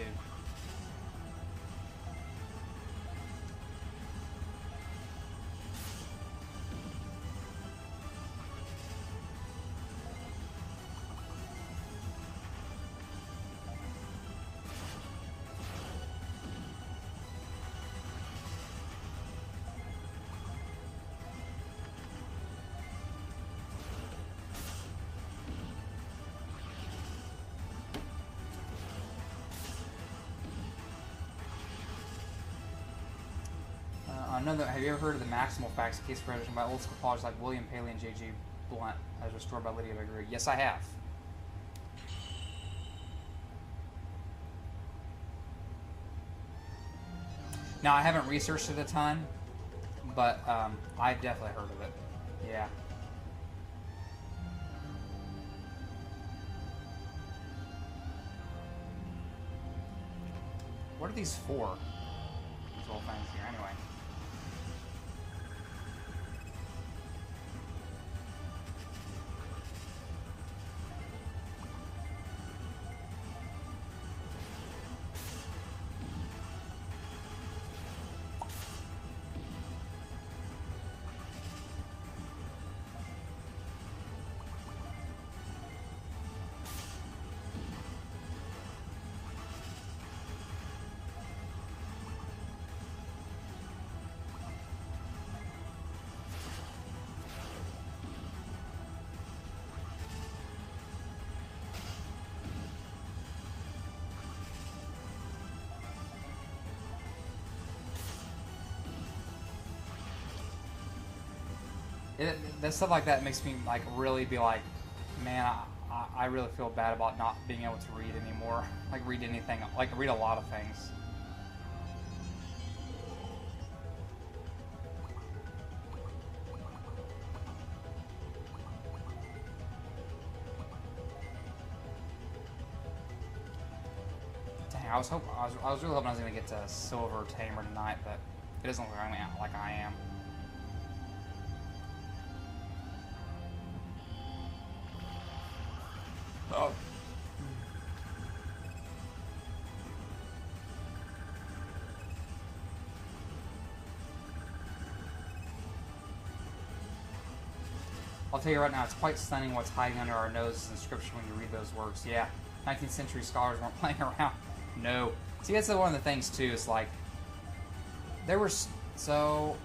Another, have you ever heard of the maximal facts case presentation by old school apologists like William Paley and J.G. Blunt, as restored by Lydia Vigouroux? Yes, I have. Now, I haven't researched it a ton, but I've definitely heard of it. Yeah. What are these for? These little things here, anyway. That stuff like that makes me like really be like, man, I really feel bad about not being able to read anymore. Like read anything, like read a lot of things. Dang, I was really hoping I was gonna get to Silver Tamer tonight, but it doesn't look like I am. Oh. I'll tell you right now, it's quite stunning what's hiding under our noses in scripture when you read those words. Yeah, 19th century scholars weren't playing around. No. See, that's one of the things, too. It's like, there were... So...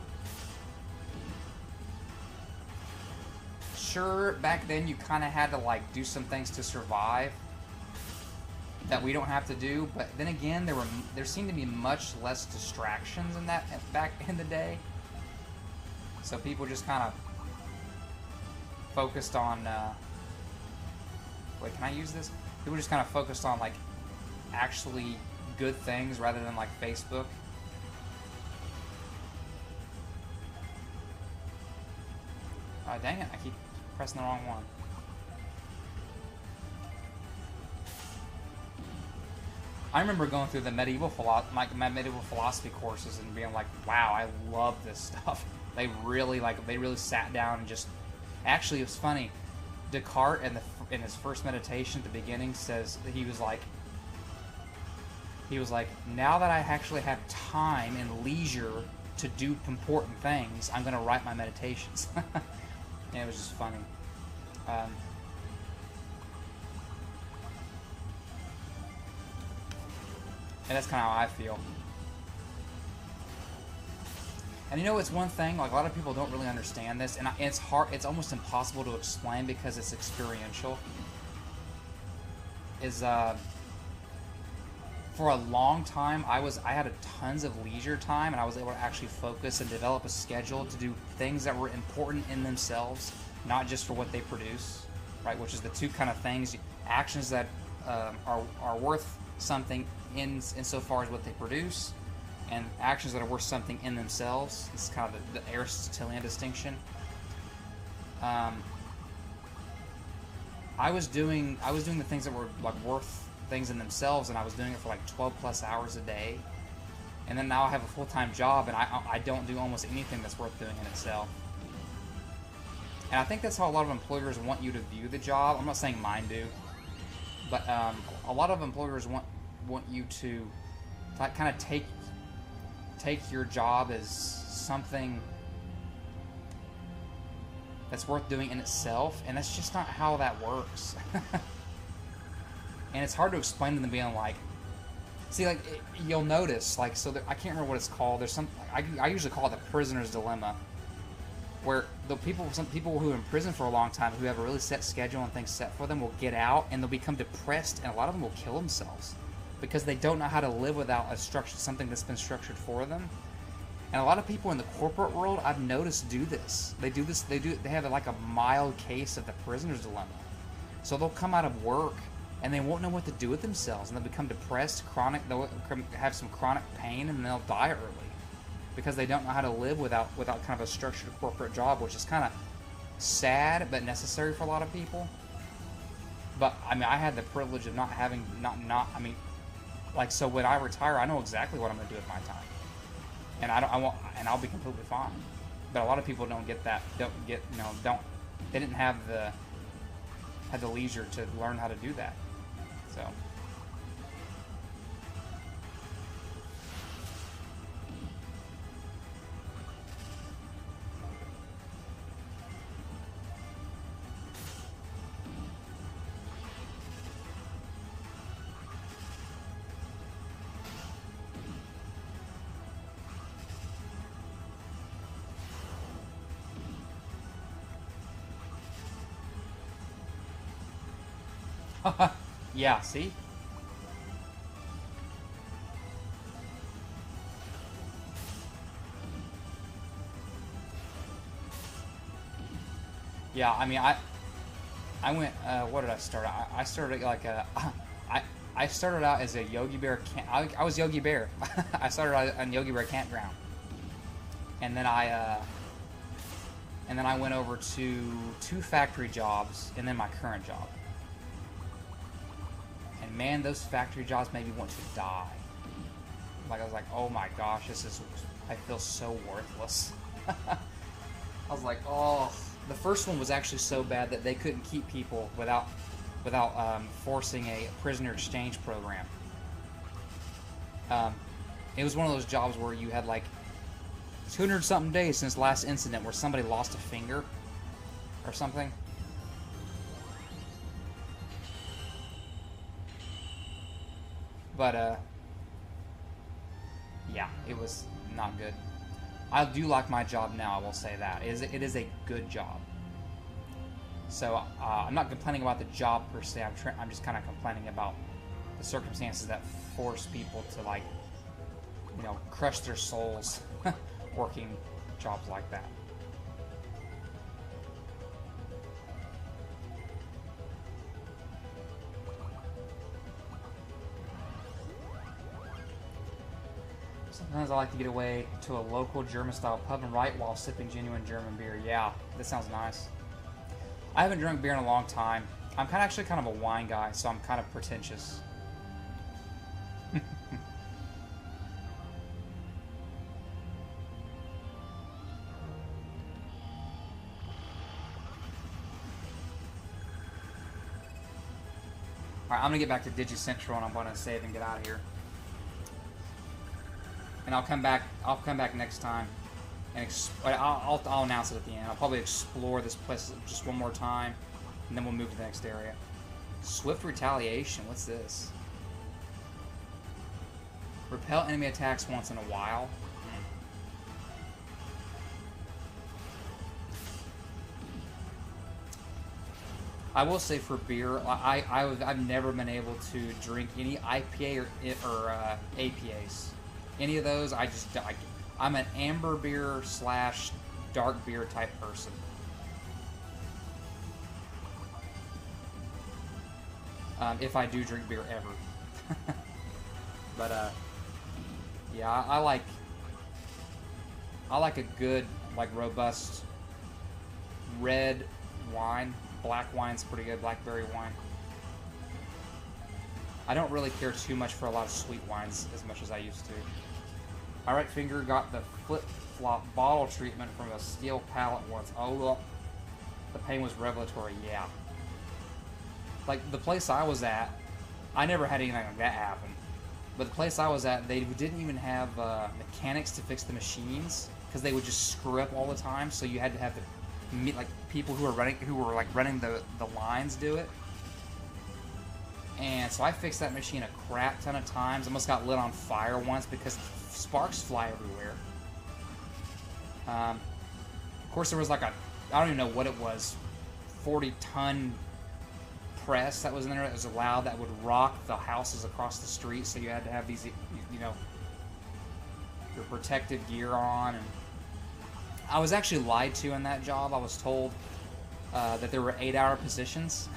Sure, back then you kind of had to, like, do some things to survive that we don't have to do, but then again, there seemed to be much less distractions in that back in the day. So people just kind of focused on, wait, can I use this? People just kind of focused on, like, actually good things rather than, like, Facebook. Oh, dang it, I keep pressing the wrong one. I remember going through the medieval philosophy courses and being like, wow, I love this stuff. They really sat down and just... Actually, it was funny. Descartes, in his first meditation at the beginning, says that he was like, now that I actually have time and leisure to do important things, I'm going to write my meditations. And it was just funny. And that's kind of how I feel. And you know, it's one thing, like, a lot of people don't really understand this, and it's hard, it's almost impossible to explain because it's experiential. For a long time, I had tons of leisure time, and I was able to actually focus and develop a schedule to do things that were important in themselves, not just for what they produce, right? Which is the two kind of things: actions that are worth something insofar as what they produce, and actions that are worth something in themselves. This is kind of the Aristotelian distinction. I was doing the things that were like worth things in themselves, and I was doing it for like 12 plus hours a day. And then now I have a full-time job, and I don't do almost anything that's worth doing in itself. And I think that's how a lot of employers want you to view the job. I'm not saying mine do, but a lot of employers want you to kind of take your job as something that's worth doing in itself, and that's just not how that works. And it's hard to explain to them, being like, see, like, you'll notice, like, so I can't remember what it's called. There's some, I usually call it the prisoner's dilemma, where some people who are in prison for a long time, who have a really set schedule and things set for them, will get out and they'll become depressed, and a lot of them will kill themselves because they don't know how to live without a structure, something that's been structured for them. And a lot of people in the corporate world, I've noticed, do this. They do this. They have like a mild case of the prisoner's dilemma. So they'll come out of work and they won't know what to do with themselves, and they'll become depressed, chronic. They'll have some chronic pain, and they'll die early because they don't know how to live without kind of a structured corporate job, which is kind of sad but necessary for a lot of people. But I mean, I had the privilege of not having I mean, like, so when I retire, I know exactly what I'm going to do with my time, and I'll be completely fine. But a lot of people don't get that. They didn't have the leisure to learn how to do that. So. Yeah, see? Yeah, I mean, I went, what did I start? I started like I started out as a Yogi Bear I was Yogi Bear. I started out on Yogi Bear campground. And then I went over to 2 factory jobs and then my current job. And man, those factory jobs made me want to die. Like, I was like, oh my gosh, I feel so worthless. I was like, oh. The first one was actually so bad that they couldn't keep people without forcing a prisoner exchange program. It was one of those jobs where you had like 200-something days since last incident where somebody lost a finger or something. But yeah, it was not good. I do like my job now, I will say that. It is a good job. So I'm not complaining about the job per se. I'm just kind of complaining about the circumstances that force people to, like, you know, crush their souls working jobs like that. Sometimes I like to get away to a local German-style pub and write while sipping genuine German beer. Yeah, that sounds nice. I haven't drunk beer in a long time. I'm actually kind of a wine guy, so I'm kind of pretentious. Alright, I'm going to get back to DigiCentral and I'm going to save and get out of here. And I'll come back next time, and I'll announce it at the end. I'll probably explore this place just one more time, and then we'll move to the next area. Swift retaliation. What's this? Repel enemy attacks once in a while. I will say for beer, I've never been able to drink any IPA or APAs. Any of those, I'm an amber beer / dark beer type person. If I do drink beer ever. But yeah, I like a good, like, robust red wine. Black wine's pretty good, blackberry wine. I don't really care too much for a lot of sweet wines as much as I used to. My right finger got the flip-flop bottle treatment from a steel pallet once. Oh, well, the pain was revelatory, yeah. Like, the place I was at, I never had anything like that happen. But the place I was at, they didn't even have mechanics to fix the machines, because they would just screw up all the time, so you had to have people who were running the lines do it. And so I fixed that machine a crap ton of times. Almost got lit on fire once because sparks fly everywhere. Of course, there was like I don't even know what it was, 40-ton press that was in there that was loud, that would rock the houses across the street. So you had to have these, you know, your protective gear on. And I was actually lied to in that job. I was told that there were 8-hour positions.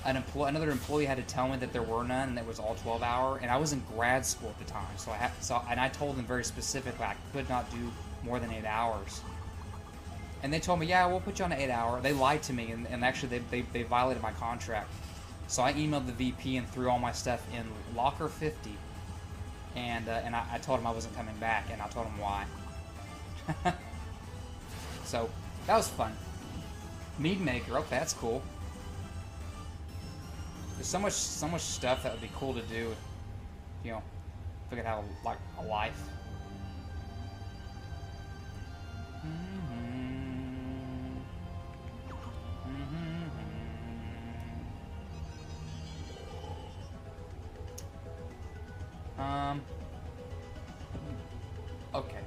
Another employee had to tell me that there were none, and it was all 12-hour. And I was in grad school at the time, and I told them very specifically I could not do more than 8 hours. And they told me, yeah, we'll put you on an 8-hour. They lied to me, and actually they violated my contract. So I emailed the VP and threw all my stuff in locker 50. And I told him I wasn't coming back, and I told him why. So that was fun. Mead maker, okay, that's cool. There's so much stuff that would be cool to do, you know, if I could have a life. Okay.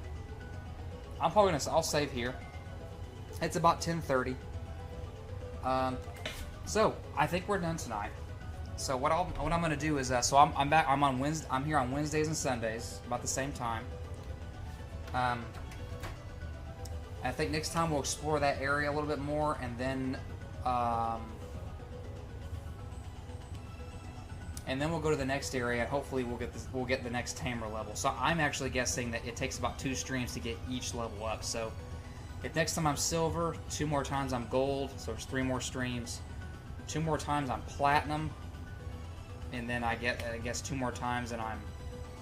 I'll save here. It's about 10:30. So I think we're done tonight. So what I'm gonna do is so I'm back. I'm here on Wednesdays and Sundays about the same time. I think next time we'll explore that area a little bit more, and then we'll go to the next area, and hopefully we'll get the next tamer level. So I'm actually guessing that it takes about 2 streams to get each level up. So if next time I'm silver, 2 more times I'm gold, so there's 3 more streams. 2 more times I'm platinum, and then I guess 2 more times and I'm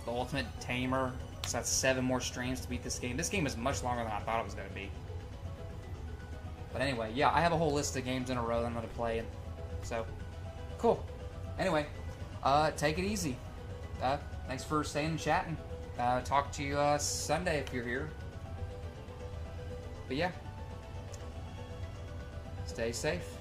the ultimate tamer. So that's 7 more streams to beat this game. This game is much longer than I thought it was going to be. But anyway, yeah, I have a whole list of games in a row that I'm going to play. And so, cool. Anyway, take it easy. Thanks for staying and chatting. Talk to you Sunday if you're here. But yeah, stay safe.